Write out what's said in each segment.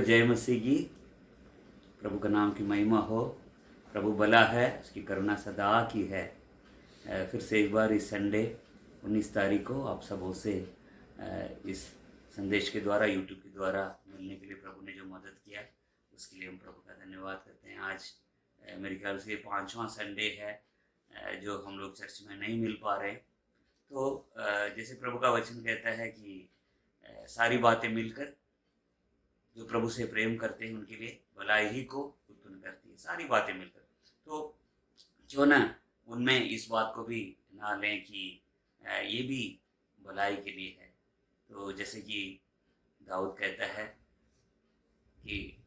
जय मसीह की। प्रभु का नाम की महिमा हो। प्रभु भला है, उसकी करुणा सदा की है। फिर से एक बार इस संडे 19 तारीख को आप सबों से इस संदेश के द्वारा, यूट्यूब के द्वारा मिलने के लिए प्रभु ने जो मदद किया उसके लिए हम प्रभु का धन्यवाद करते हैं। आज मेरे ख्याल से 5वां संडे है जो हम लोग चर्च में नहीं मिल पा रहे। तो जैसे प्रभु का वचन कहता है कि सारी बातें मिलकर जो प्रभु से प्रेम करते हैं उनके लिए भलाई ही को उत्पन्न करती है, सारी बातें मिलकर। तो जो ना उनमें इस बात को भी ना लें कि ये भी भलाई के लिए है। तो जैसे कि दाऊद कहता है कि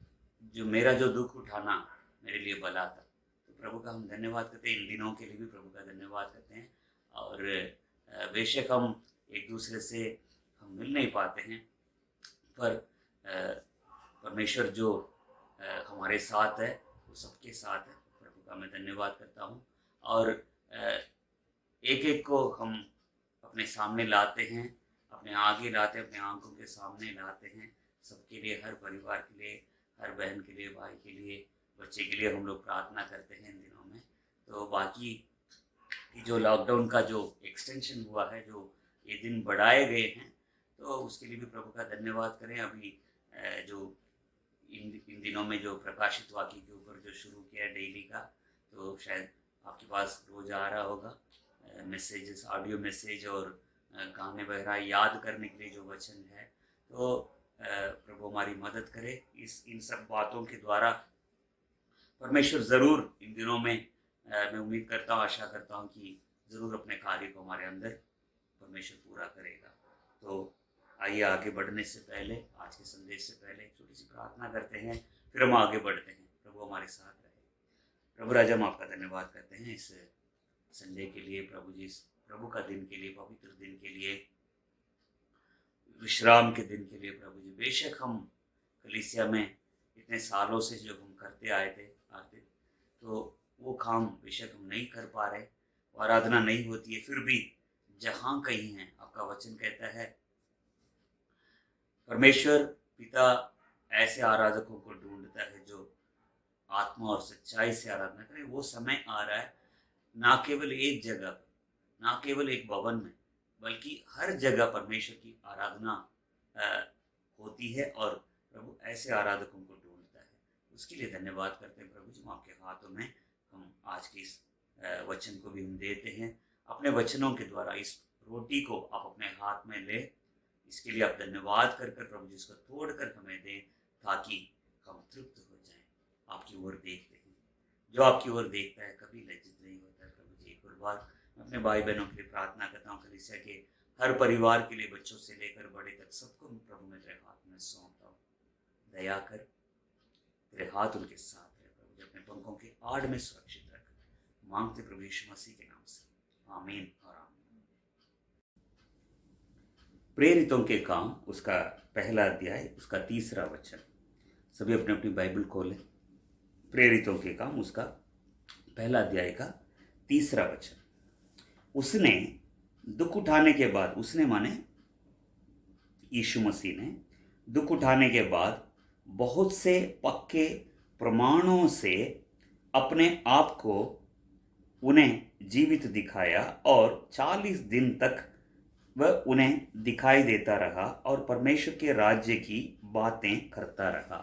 जो मेरा जो दुख उठाना मेरे लिए भला था। तो प्रभु का हम धन्यवाद करते हैं, इन दिनों के लिए भी प्रभु का धन्यवाद करते हैं। और बेशक हम एक दूसरे से हम मिल नहीं पाते हैं, पर परमेश्वर जो हमारे साथ है वो सबके साथ है। प्रभु का मैं धन्यवाद करता हूँ। और एक एक को हम अपने सामने लाते हैं, अपने आगे लाते हैं, अपने आंखों के सामने लाते हैं। सबके लिए, हर परिवार के लिए, हर बहन के लिए, भाई के लिए, बच्चे के लिए हम लोग प्रार्थना करते हैं इन दिनों में। तो बाकी जो लॉकडाउन का जो एक्सटेंशन हुआ है, जो ये दिन बढ़ाए गए हैं, तो उसके लिए भी प्रभु का धन्यवाद करें। अभी जो इन दिनों में जो प्रकाशित वाक्य के ऊपर जो शुरू किया डेली का, तो शायद आपके पास रोज आ रहा होगा मैसेजेस, ऑडियो मैसेज और गाने वगैरह याद करने के लिए जो वचन है। तो प्रभु हमारी मदद करे इन सब बातों के द्वारा। परमेश्वर ज़रूर इन दिनों में मैं उम्मीद करता हूँ, आशा करता हूँ कि ज़रूर अपने कार्य को हमारे अंदर परमेश्वर पूरा करेगा। तो आइए आगे बढ़ने से पहले, आज के संदेश से पहले छोटी सी प्रार्थना करते हैं, फिर हम आगे बढ़ते हैं। प्रभु हमारे साथ रहे। प्रभु राजा, हम आपका धन्यवाद करते हैं इस संडे के लिए, प्रभु जी, इस प्रभु का दिन के लिए, पवित्र दिन के लिए, विश्राम के दिन के लिए। प्रभु जी, बेशक हम कलीसिया में इतने सालों से जो हम करते आए थे तो वो काम बेशक हम नहीं कर पा रहे, आराधना नहीं होती है। फिर भी जहाँ कहीं है, आपका वचन कहता है परमेश्वर पिता ऐसे आराधकों को ढूंढता है जो आत्मा और सच्चाई से आराधना करें। वो समय आ रहा है, ना केवल एक जगह पर, ना केवल एक भवन में, बल्कि हर जगह परमेश्वर की आराधना होती है और प्रभु ऐसे आराधकों को ढूंढता है। उसके लिए धन्यवाद करते हैं प्रभु जी। हम आपके हाथों में हम आज के इस वचन को भी हम देते हैं। अपने वचनों के द्वारा इस रोटी को आप अपने हाथ में ले, इसके लिए आप धन्यवाद कर प्रभु जी इसको तोड़ कर हमें दें, ताकि हम तृप्त हो जाएं। आपकी ओर देखते हैं, जो आपकी ओर देखता है कभी लज्जित नहीं होता है। प्रभु जी, एक और बार मैं अपने भाई बहनों के लिए प्रार्थना करता हूँ, कलीसिया के हर परिवार के लिए, बच्चों से लेकर बड़े तक, सबको प्रभु मैं तेरे हाथ में सौंपता हूँ। दया कर, तेरे हाथ उनके साथ रहे प्रभु जी, अपने पंखों के आड़ में सुरक्षित रख। मांगते प्रभु यीशु मसीह के नाम से, आमीन और आमीन। प्रेरितों के काम, उसका पहला अध्याय, उसका 3रा वचन। सभी अपने अपनी बाइबल खोलें। प्रेरितों के काम, उसका पहला अध्याय का 3रा वचन। उसने दुख उठाने के बाद, उसने माने यीशु मसीह ने दुख उठाने के बाद बहुत से पक्के प्रमाणों से अपने आप को उन्हें जीवित दिखाया और 40 दिन तक वह उन्हें दिखाई देता रहा और परमेश्वर के राज्य की बातें करता रहा।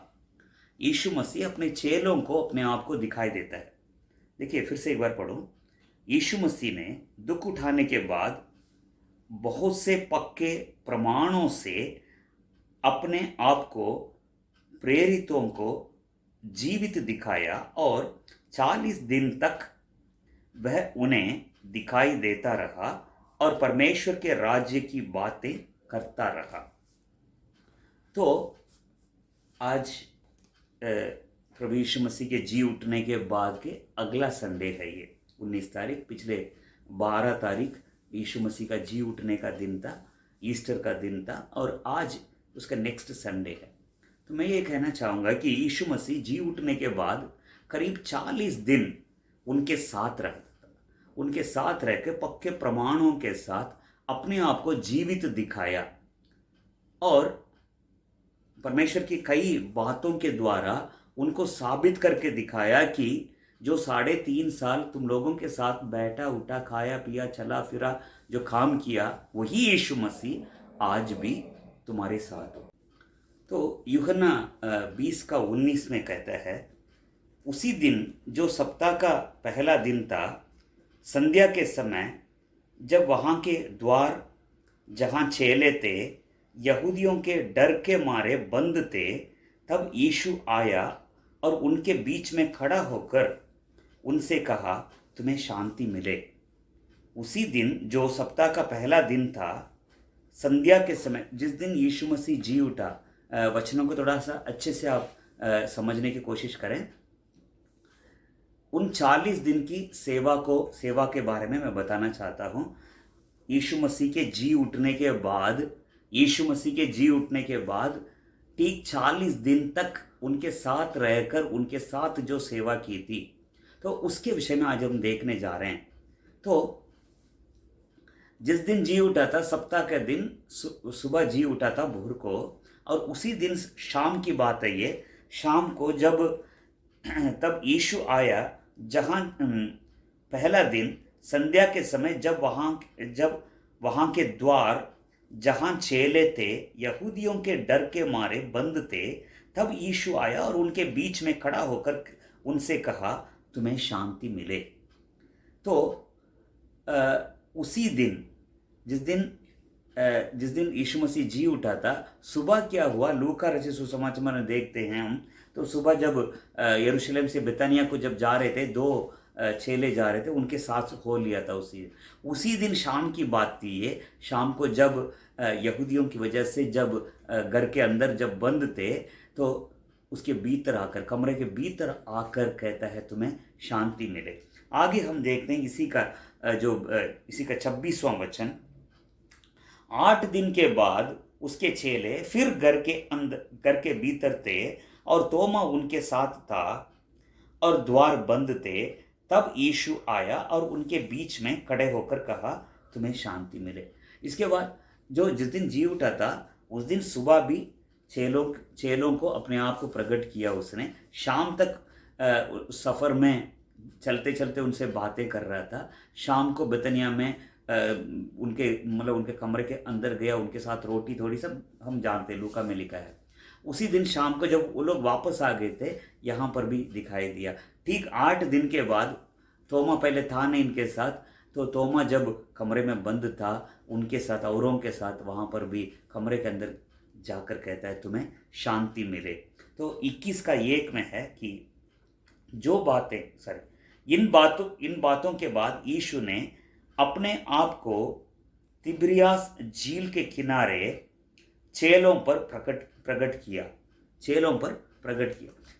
यीशु मसीह अपने चेलों को अपने आप को दिखाई देता है। देखिए, फिर से एक बार पढ़ो। यीशु मसीह ने दुख उठाने के बाद बहुत से पक्के प्रमाणों से अपने आप को, प्रेरितों को जीवित दिखाया और 40 दिन तक वह उन्हें दिखाई देता रहा और परमेश्वर के राज्य की बातें करता रहा। तो आज प्रभु यीशु मसीह के जी उठने के बाद के अगला संडे है ये 19 तारीख। पिछले 12 तारीख यीशु मसीह का जी उठने का दिन था, ईस्टर का दिन था, और आज उसका नेक्स्ट संडे है। तो मैं ये कहना चाहूँगा कि यीशु मसीह जी उठने के बाद करीब 40 दिन उनके साथ रहता था। उनके साथ रह के पक्के प्रमाणों के साथ अपने आप को जीवित दिखाया और परमेश्वर की कई बातों के द्वारा उनको साबित करके दिखाया कि जो 3.5 साल तुम लोगों के साथ बैठा उठा खाया पिया चला फिरा जो काम किया वही यीशु मसीह आज भी तुम्हारे साथ हो। तो यूहन्ना 20:19 में कहता है, उसी दिन जो सप्ताह का पहला दिन था, संध्या के समय जब वहाँ के द्वार जहाँ चेले थे यहूदियों के डर के मारे बंद थे, तब यीशु आया और उनके बीच में खड़ा होकर उनसे कहा, तुम्हें शांति मिले। उसी दिन जो सप्ताह का पहला दिन था, संध्या के समय, जिस दिन यीशु मसीह जी उठा, वचनों को थोड़ा सा अच्छे से आप समझने की कोशिश करें। उन 40 दिन की सेवा के बारे में मैं बताना चाहता हूँ। यीशु मसीह के जी उठने के बाद ठीक 40 दिन तक उनके साथ रहकर उनके साथ जो सेवा की थी, तो उसके विषय में आज हम देखने जा रहे हैं। तो जिस दिन जी उठा था, सप्ताह के दिन सुबह जी उठा था भोर को, और उसी दिन शाम की बात है ये, शाम को जब तब यीशु आया, जहाँ पहला दिन संध्या के समय जब वहाँ के द्वार जहाँ चेले थे यहूदियों के डर के मारे बंद थे, तब यीशु आया और उनके बीच में खड़ा होकर उनसे कहा, तुम्हें शांति मिले। तो उसी दिन जिस दिन यीशु मसीह जी उठा था, सुबह क्या हुआ, लूका रचित सुसमाचार में देखते हैं हम। तो सुबह जब यरूशलेम से बेतानिया को जब जा रहे थे, 2 चेले जा रहे थे, उनके साथ हो लिया था उसी दिन शाम की बात थी ये। शाम को जब यहूदियों की वजह से जब घर के अंदर जब बंद थे, तो उसके भीतर आकर, कमरे के भीतर आकर कहता है, तुम्हें शांति मिले। आगे हम देखते हैं इसी का 26वां वचन। 8 दिन के बाद उसके चेले फिर घर के भीतर थे और तोमा उनके साथ था और द्वार बंद थे। तब यीशु आया और उनके बीच में खड़े होकर कहा, तुम्हें शांति मिले। इसके बाद जिस दिन जी उठा था, उस दिन सुबह भी चेलों को अपने आप को प्रकट किया उसने। शाम तक सफ़र में चलते चलते उनसे बातें कर रहा था। शाम को बेतनिया में उनके कमरे के अंदर गया, उनके साथ रोटी थोड़ी, सब हम जानते हैं, लूका में लिखा है। उसी दिन शाम को जब वो लोग वापस आ गए थे, यहाँ पर भी दिखाई दिया। ठीक 8 दिन के बाद, तोमा पहले था नहीं इनके साथ, तो तोमा जब कमरे में बंद था उनके साथ, औरों के साथ, वहाँ पर भी कमरे के अंदर जाकर कहता है, तुम्हें शांति मिले। तो 21:1 में है कि इन बातों के बाद यीशु ने अपने आप को तिबिरियास झील के किनारे चेलों पर प्रकट किया।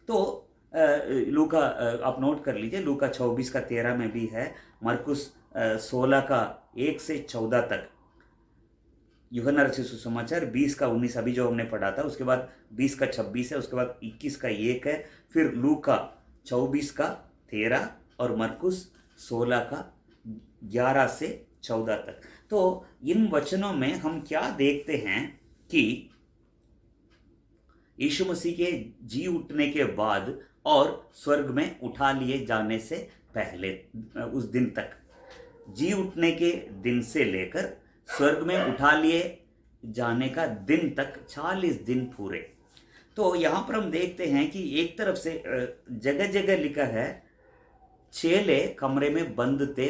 तो लूका, आप नोट कर लीजिए, लूका 24:13 में भी है, मरकुस 16:1 से 14 तक, यूहन्ना रचित सुसमाचार 20:19 अभी जो हमने पढ़ा था, उसके बाद 20:26 है, उसके बाद 21:1 है, फिर लूका 24:13 और मरकुस 16:11 से 14 तक। तो इन वचनों में हम क्या देखते हैं कि यीशु मसीह के जी उठने के बाद और स्वर्ग में उठा लिए जाने से पहले, उस दिन तक, जी उठने के दिन से लेकर स्वर्ग में उठा लिए जाने का दिन तक 40 दिन पूरे। तो यहाँ पर हम देखते हैं कि एक तरफ से जगह जगह लिखा है, चेले कमरे में बंद थे।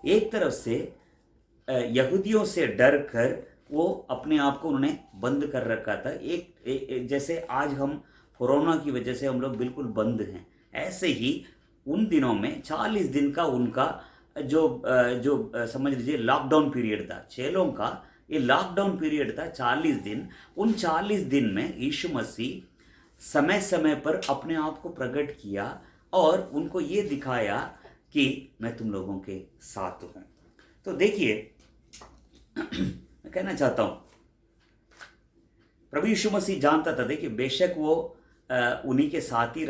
एक तरफ से यहूदियों से डर कर वो अपने आप को उन्होंने बंद कर रखा था। जैसे आज हम कोरोना की वजह से हम लोग बिल्कुल बंद हैं, ऐसे ही उन दिनों में 40 दिन का उनका जो समझ लीजिए लॉकडाउन पीरियड था, चेलों का ये लॉकडाउन पीरियड था 40 दिन। उन 40 दिन में यीशु मसीह समय समय पर अपने आप को प्रकट किया और उनको ये दिखाया कि मैं तुम लोगों के साथ हूँ। तो देखिए, मैं कहना चाहता हूँ, प्रभु यीशु मसीह जानता था, देखिए, बेशक वो उन्हीं के साथ ही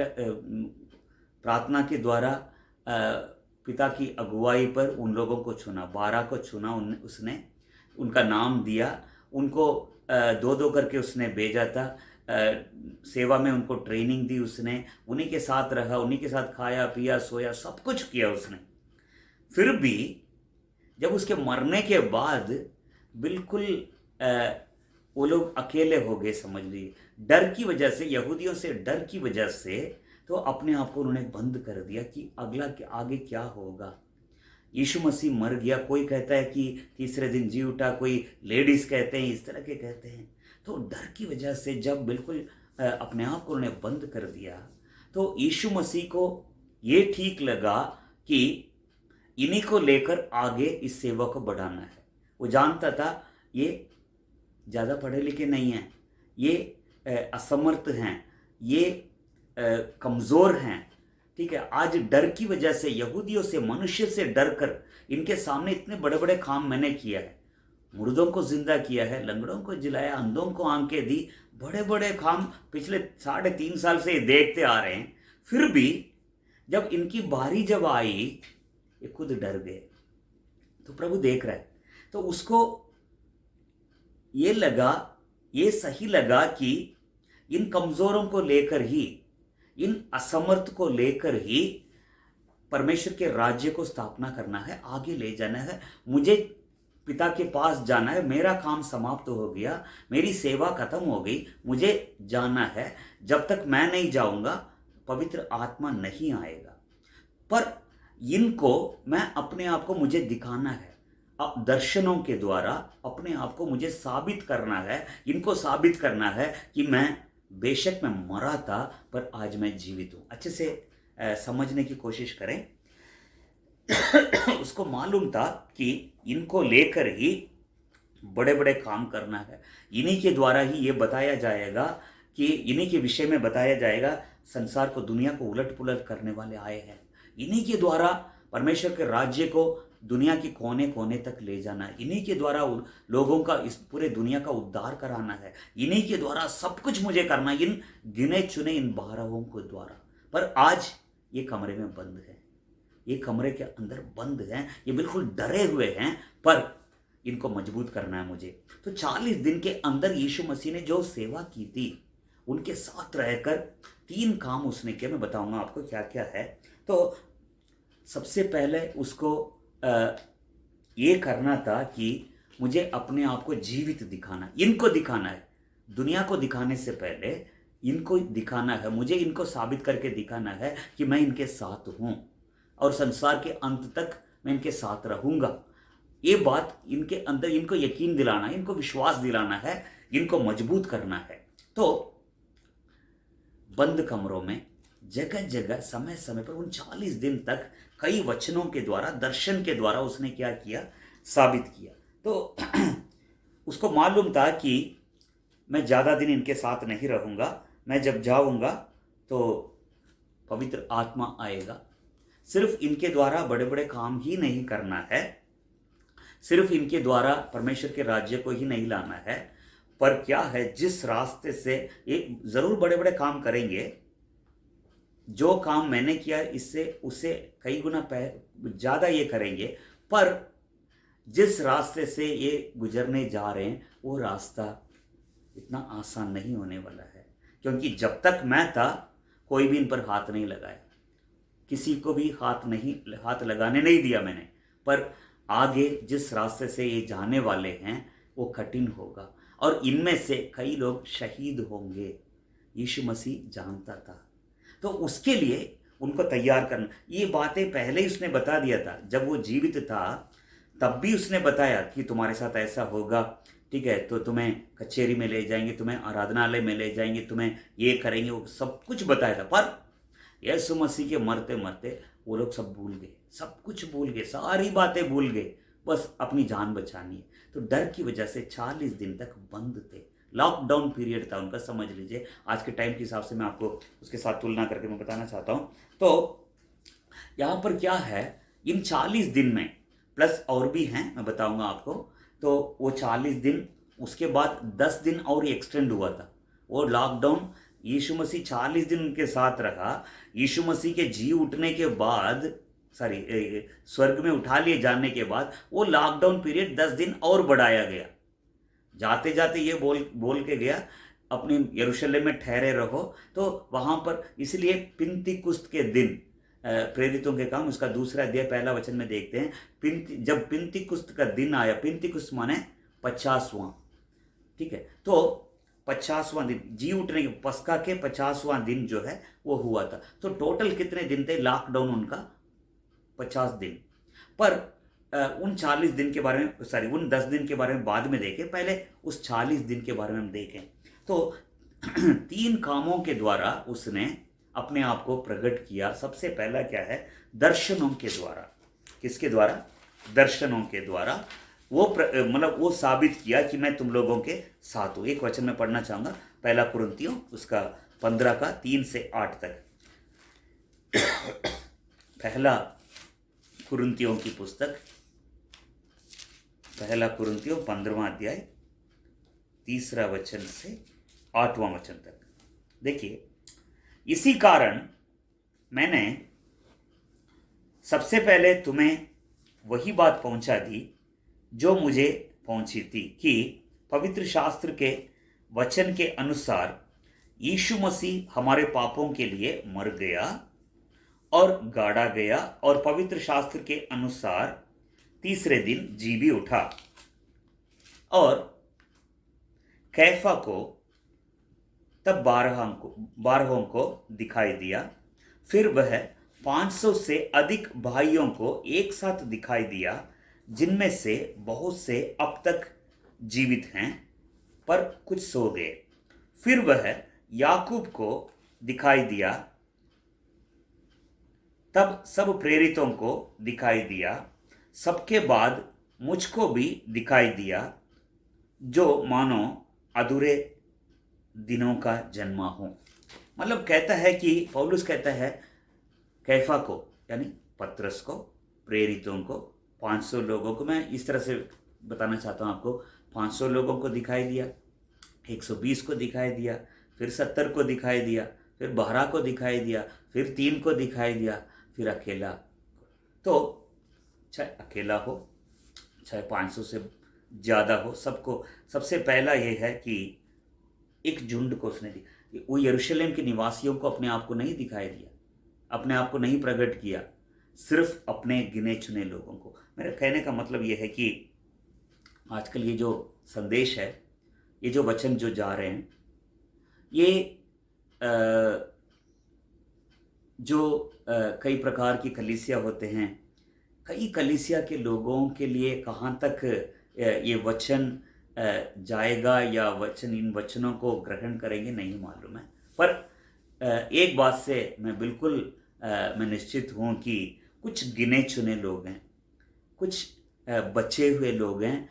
प्रार्थना के द्वारा पिता की अगुवाई पर उन लोगों को चुना, 12 को चुना उसने, उनका नाम दिया, उनको दो दो करके उसने भेजा था। सेवा में उनको ट्रेनिंग दी उसने, उन्हीं के साथ रहा, उन्हीं के साथ खाया पिया सोया, सब कुछ किया उसने। फिर भी जब उसके मरने के बाद बिल्कुल वो लोग अकेले हो गए, समझ लीजिए, डर की वजह से, यहूदियों से डर की वजह से, तो अपने आप को उन्होंने बंद कर दिया कि अगला आगे क्या होगा। यीशु मसीह मर गया, कोई कहता है कि तीसरे दिन जी उठा, कोई लेडीज कहते हैं, इस तरह के कहते हैं। तो डर की वजह से जब बिल्कुल अपने आप को उन्होंने बंद कर दिया, तो यीशु मसीह को ये ठीक लगा कि इन्हीं को लेकर आगे इस सेवा को बढ़ाना है। वो जानता था ये ज़्यादा पढ़े लिखे नहीं हैं, ये असमर्थ हैं, ये कमज़ोर हैं, ठीक है। आज डर की वजह से, यहूदियों से, मनुष्य से डर कर इनके सामने इतने बड़े बड़े काम मैंने किया है। मुर्दों को जिंदा किया है, लंगड़ों को जिलाया, अंधों को आंखें दी, बड़े बड़े काम पिछले 3.5 साल से देखते आ रहे हैं। फिर भी जब इनकी बारी जब आई, ये खुद डर गए। तो प्रभु देख रहा है, तो उसको ये लगा, ये सही लगा कि इन कमजोरों को लेकर ही, इन असमर्थ को लेकर ही परमेश्वर के राज्य को स्थापना करना है, आगे ले जाना है। मुझे पिता के पास जाना है, मेरा काम समाप्त हो गया, मेरी सेवा खत्म हो गई, मुझे जाना है। जब तक मैं नहीं जाऊंगा पवित्र आत्मा नहीं आएगा। पर इनको मैं अपने आप को मुझे दिखाना है, दर्शनों के द्वारा अपने आप को मुझे साबित करना है। इनको साबित करना है कि मैं बेशक मैं मरा था पर आज मैं जीवित हूं। अच्छे से समझने की कोशिश करें। उसको मालूम था कि इनको लेकर ही बड़े बड़े काम करना है, इन्हीं के द्वारा ही ये बताया जाएगा, कि इन्हीं के विषय में बताया जाएगा, संसार को, दुनिया को उलट पुलट करने वाले आए हैं। इन्हीं के द्वारा परमेश्वर के राज्य को दुनिया के कोने कोने तक ले जाना है। इन्हीं के द्वारा लोगों का, इस पूरे दुनिया का उद्धार कराना है। इन्हीं के द्वारा सब कुछ मुझे करना है, इन गिने चुने इन 12 के द्वारा। पर आज ये कमरे में बंद है, ये कमरे के अंदर बंद हैं, ये बिल्कुल डरे हुए हैं, पर इनको मजबूत करना है मुझे। तो 40 दिन के अंदर यीशु मसीह ने जो सेवा की थी, उनके साथ रहकर 3 काम उसने किए। मैं बताऊंगा आपको क्या क्या है। तो सबसे पहले उसको ये करना था कि मुझे अपने आप को जीवित दिखाना, इनको दिखाना है। दुनिया को दिखाने से पहले इनको दिखाना है, मुझे इनको साबित करके दिखाना है कि मैं इनके साथ हूं और संसार के अंत तक मैं इनके साथ रहूंगा। ये बात इनके अंदर, इनको यकीन दिलाना, इनको विश्वास दिलाना है, इनको मजबूत करना है। तो बंद कमरों में जगह जगह समय समय पर उन 40 दिन तक कई वचनों के द्वारा, दर्शन के द्वारा उसने क्या किया, साबित किया। तो उसको मालूम था कि मैं ज़्यादा दिन इनके साथ नहीं रहूँगा, मैं जब जाऊँगा तो पवित्र आत्मा आएगा। सिर्फ इनके द्वारा बड़े बड़े काम ही नहीं करना है, सिर्फ इनके द्वारा परमेश्वर के राज्य को ही नहीं लाना है, पर क्या है, जिस रास्ते से ये ज़रूर बड़े बड़े काम करेंगे, जो काम मैंने किया इससे उससे कई गुना ज़्यादा ये करेंगे, पर जिस रास्ते से ये गुजरने जा रहे हैं वो रास्ता इतना आसान नहीं होने वाला है। क्योंकि जब तक मैं था कोई भी इन पर हाथ नहीं लगाया, किसी को भी हाथ लगाने नहीं दिया मैंने। पर आगे जिस रास्ते से ये जाने वाले हैं वो कठिन होगा और इनमें से कई लोग शहीद होंगे, यीशु मसीह जानता था। तो उसके लिए उनको तैयार करना, ये बातें पहले ही उसने बता दिया था। जब वो जीवित था तब भी उसने बताया कि तुम्हारे साथ ऐसा होगा, ठीक है, तो तुम्हें कचहरी में ले जाएंगे, तुम्हें आराधनालय में ले जाएंगे, तुम्हें ये करेंगे, वो सब कुछ बताया था। पर यीशु मसीह के मरते मरते वो लोग सब भूल गए, सब कुछ भूल गए, सारी बातें भूल गए, बस अपनी जान बचानी है। तो डर की वजह से 40 दिन तक बंद थे, लॉकडाउन पीरियड था उनका, समझ लीजिए। आज के टाइम के हिसाब से मैं आपको उसके साथ तुलना करके मैं बताना चाहता हूँ। तो यहाँ पर क्या है, इन 40 दिन में प्लस और भी हैं, मैं बताऊंगा आपको। तो वो 40 दिन, उसके बाद 10 दिन और एक्सटेंड हुआ था वो लॉकडाउन। यीशु मसीह 40 दिन उनके साथ रहा। यीशु मसीह के जी उठने के बाद, स्वर्ग में उठा लिए जाने के बाद वो लॉकडाउन पीरियड 10 दिन और बढ़ाया गया। जाते जाते ये बोल बोल के गया, अपने यरूशलेम में ठहरे रहो। तो वहाँ पर इसलिए पिंतीकुस्त के दिन प्रेरितों के काम उसका दूसरा अध्याय पहला वचन में देखते हैं, जब पिंतीकुस्त का दिन आया, पिंतीकुस्त माने 50वां, ठीक है, तो 50वां दिन जी उठने के पस्का के 50वां दिन जो है वो हुआ था। तो टोटल कितने दिन थे लॉकडाउन उनका? 50 दिन। पर उन 40 दिन के बारे में, सॉरी उन 10 दिन के बारे में बाद में देखें, पहले उस 40 दिन के बारे में हम देखें। तो 3 कामों के द्वारा उसने अपने आप को प्रकट किया। सबसे पहला क्या है? दर्शनों के द्वारा। किसके द्वारा? दर्शनों के द्वारा वो मतलब वो साबित किया कि मैं तुम लोगों के साथ हूँ। एक वचन में पढ़ना चाहूँगा, पहला कुरिन्थियों उसका 15 का 3 से 8 तक। पहला कुरिन्थियों की पुस्तक, पहला कुरिन्थियों 15वां अध्याय 3 वचन से 8वां वचन तक देखिए। इसी कारण मैंने सबसे पहले तुम्हें वही बात पहुंचा दी जो मुझे पहुंची थी, कि पवित्र शास्त्र के वचन के अनुसार यीशु मसीह हमारे पापों के लिए मर गया और गाड़ा गया, और पवित्र शास्त्र के अनुसार तीसरे दिन जी भी उठा। और कैफा को तब 12 को दिखाई दिया। फिर वह 500 से अधिक भाइयों को एक साथ दिखाई दिया, जिनमें से बहुत से अब तक जीवित हैं, पर कुछ सो गए। फिर वह याकूब को दिखाई दिया, तब सब प्रेरितों को दिखाई दिया। सबके बाद मुझको भी दिखाई दिया, जो मानो अधूरे दिनों का जन्मा हो। मतलब कहता है कि पौलुस कहता है कैफा को, यानी पतरस को, प्रेरितों को, 500 लोगों को, मैं इस तरह से बताना चाहता हूँ आपको, 500 लोगों को दिखाई दिया, 120 को दिखाई दिया, फिर 70 को दिखाई दिया, फिर 12 को दिखाई दिया, फिर 3 को दिखाई दिया, फिर अकेला। तो चाहे अकेला हो, चाहे 500 से ज़्यादा हो, सबको सबसे पहला ये है कि एक झुंड को उसने दिया। वो यरूशलेम के निवासियों को अपने आप को नहीं दिखाई दिया, अपने आप को नहीं प्रकट किया, सिर्फ अपने गिने चुने लोगों को। मेरे कहने का मतलब ये है कि आजकल ये जो संदेश है, ये जो वचन जो जा रहे हैं, ये कई प्रकार की कलीसिया होते हैं, कई कलीसिया के लोगों के लिए कहाँ तक ये वचन जाएगा या इन वचनों को ग्रहण करेंगे नहीं मालूम है। पर एक बात से मैं बिल्कुल मैं निश्चित हूँ कि कुछ गिने चुने लोग हैं, कुछ बचे हुए लोग हैं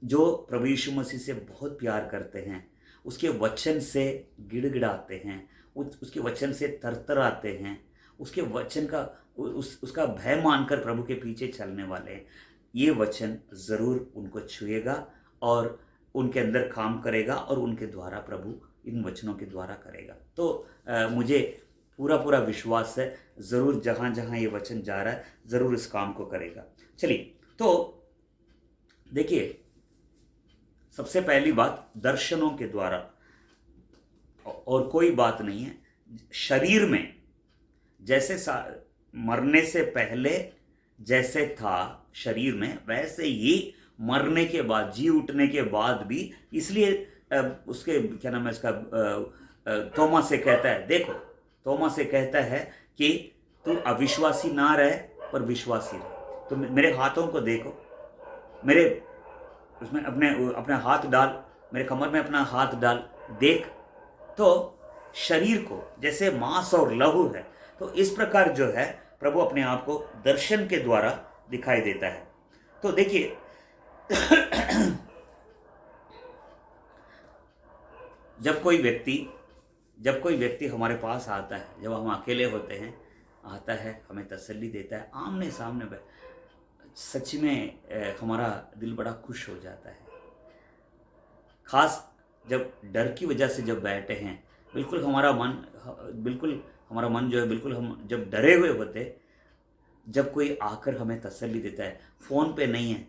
जो प्रभु यीशु मसीह से बहुत प्यार करते हैं, उसके वचन से गिड़गिड़ाते हैं, उसके वचन से तरतराते हैं, उसके वचन का उसका भय मानकर प्रभु के पीछे चलने वाले हैं। ये वचन ज़रूर उनको छुएगा और उनके अंदर काम करेगा, और उनके द्वारा प्रभु इन वचनों के द्वारा करेगा। तो मुझे पूरा विश्वास है, ज़रूर जहाँ जहाँ ये वचन जा रहा है ज़रूर इस काम को करेगा। चलिए, तो देखिए, सबसे पहली बात दर्शनों के द्वारा, और कोई बात नहीं है। शरीर में जैसे मरने से पहले जैसे था शरीर में, वैसे ही मरने के बाद, जी उठने के बाद भी। इसलिए उसके क्या नाम है इसका, तोमा से कहता है, देखो तोमा से कहता है कि तू अविश्वासी ना रहे पर विश्वासी रहे। तो मेरे हाथों को देखो, मेरे उसमें अपने हाथ डाल, मेरे कमर में अपना हाथ डाल, देख। तो शरीर को जैसे मांस और लहू है, तो इस प्रकार जो है प्रभु अपने आप को दर्शन के द्वारा दिखाई देता है। तो देखिए, जब कोई व्यक्ति हमारे पास आता है, जब हम अकेले होते हैं, आता है, हमें तसल्ली देता है, आमने सामने सच में हमारा दिल बड़ा खुश हो जाता है। खास जब डर की वजह से जब बैठे हैं, बिल्कुल हमारा मन जो है, बिल्कुल हम जब डरे हुए होते, जब कोई आकर हमें तसल्ली देता है, फ़ोन पे नहीं है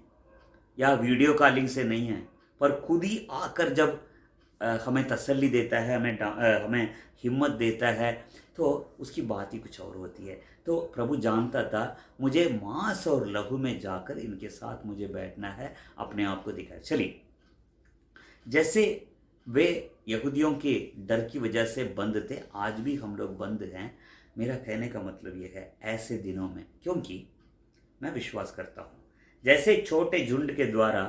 या वीडियो कॉलिंग से नहीं है, पर खुद ही आकर जब हमें तसल्ली देता है, हमें हिम्मत देता है, तो उसकी बात ही कुछ और होती है। तो प्रभु जानता था मुझे मांस और लहू में जाकर इनके साथ मुझे बैठना है, अपने आप को दिखाया। चलिए, जैसे वे यहूदियों के डर की वजह से बंद थे, आज भी हम लोग बंद हैं। मेरा कहने का मतलब ये है, ऐसे दिनों में, क्योंकि मैं विश्वास करता हूँ जैसे छोटे झुंड के द्वारा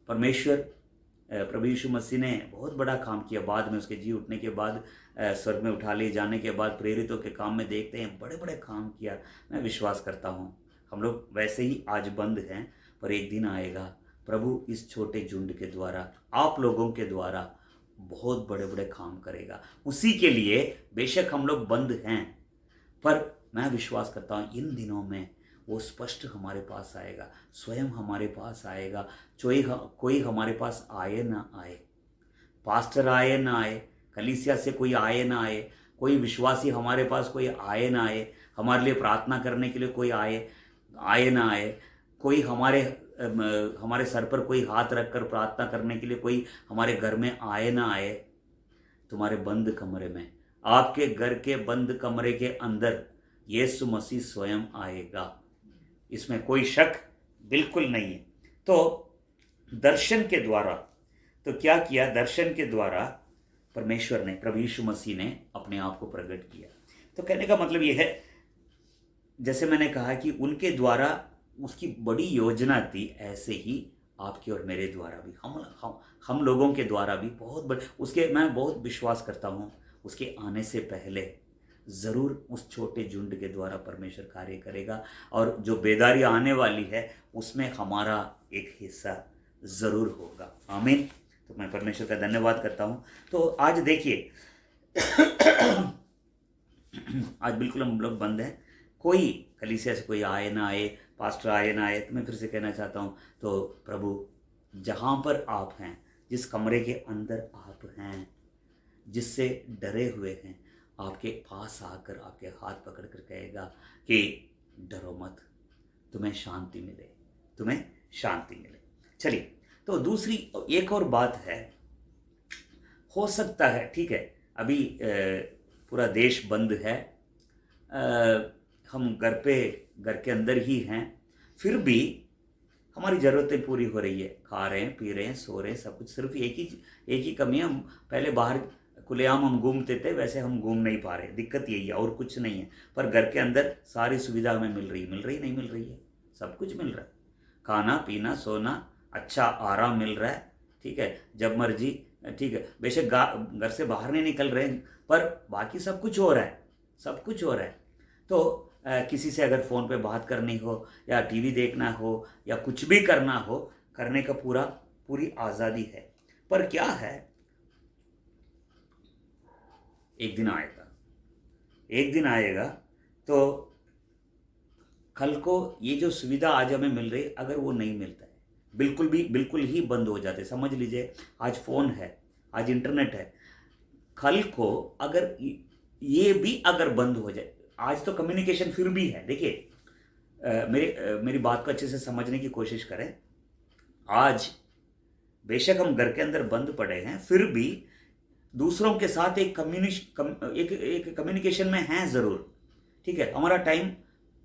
परमेश्वर प्रभु यीशु मसीह ने बहुत बड़ा काम किया, बाद में उसके जी उठने के बाद, स्वर्ग में उठा लिए जाने के बाद प्रेरितों के काम में देखते हैं बड़े बड़े काम किया। मैं विश्वास करता हूँ हम लोग वैसे ही आज बंद हैं, पर एक दिन आएगा प्रभु इस छोटे झुंड के द्वारा, आप लोगों के द्वारा बहुत बड़े बड़े काम करेगा। उसी के लिए बेशक हम लोग बंद हैं, पर मैं विश्वास करता हूँ इन दिनों में वो स्पष्ट हमारे पास आएगा, स्वयं हमारे पास आएगा। कोई हमारे पास आए ना आए, पास्टर आए ना आए, कलीसिया से कोई आए ना आए, कोई विश्वासी हमारे पास कोई आए ना आए, हमारे लिए प्रार्थना करने के लिए कोई आए ना आए, कोई हमारे सर पर कोई हाथ रखकर प्रार्थना करने के लिए कोई हमारे घर में आए ना आए, तुम्हारे बंद कमरे में, आपके घर के बंद कमरे के अंदर यीशु मसीह स्वयं आएगा, इसमें कोई शक बिल्कुल नहीं है। तो दर्शन के द्वारा, तो क्या किया, दर्शन के द्वारा परमेश्वर ने, प्रभु यीशु मसीह ने अपने आप को प्रकट किया। तो कहने का मतलब यह है, जैसे मैंने कहा कि उनके द्वारा उसकी बड़ी योजना थी, ऐसे ही आपके और मेरे द्वारा भी, हम लोगों के द्वारा भी बहुत बड़े, उसके मैं बहुत विश्वास करता हूँ उसके आने से पहले ज़रूर उस छोटे झुंड के द्वारा परमेश्वर कार्य करेगा, और जो बेदारी आने वाली है उसमें हमारा एक हिस्सा ज़रूर होगा। आमीन। तो मैं परमेश्वर का धन्यवाद करता हूँ। तो आज देखिए आज बिल्कुल हम लोग बंद हैं, कोई कलीसिया से कोई आए ना आए, पास्टर आए ना आए। तो मैं फिर से कहना चाहता हूँ, तो प्रभु जहाँ पर आप हैं, जिस कमरे के अंदर आप हैं, जिससे डरे हुए हैं, आपके पास आकर आपके हाथ पकड़ कर कहेगा कि डरो मत, तुम्हें शांति मिले, तुम्हें शांति मिले। चलिए, तो दूसरी एक और बात है, हो सकता है, ठीक है, अभी पूरा देश बंद है, हम घर के अंदर ही हैं, फिर भी हमारी ज़रूरतें पूरी हो रही है, खा रहे हैं, पी रहे हैं, सो रहे हैं, सब कुछ। सिर्फ एक ही कमी है, हम पहले बाहर खुलेआम हम घूमते थे, वैसे हम घूम नहीं पा रहे, दिक्कत यही है और कुछ नहीं है। पर घर के अंदर सारी सुविधा हमें मिल रही नहीं मिल रही है, सब कुछ मिल रहा है, खाना पीना सोना, अच्छा आराम मिल रहा है, ठीक है, जब मर्जी, ठीक है, बेशक घर से बाहर नहीं निकल रहे, पर बाकी सब कुछ हो रहा है, सब कुछ हो रहा है। तो किसी से अगर फ़ोन पे बात करनी हो, या टीवी देखना हो, या कुछ भी करना हो, करने का पूरी आज़ादी है। पर क्या है, एक दिन आएगा तो कल को ये जो सुविधा आज हमें मिल रही, अगर वो नहीं मिलता है, बिल्कुल ही बंद हो जाते। समझ लीजिए, आज फ़ोन है, आज इंटरनेट है, कल को अगर ये भी अगर बंद हो जाए, आज तो कम्युनिकेशन फिर भी है। देखिए, मेरी बात को अच्छे से समझने की कोशिश करें। आज बेशक हम घर के अंदर बंद पड़े हैं, फिर भी दूसरों के साथ एक कम्युनिकेशन में हैं ज़रूर, ठीक है, हमारा टाइम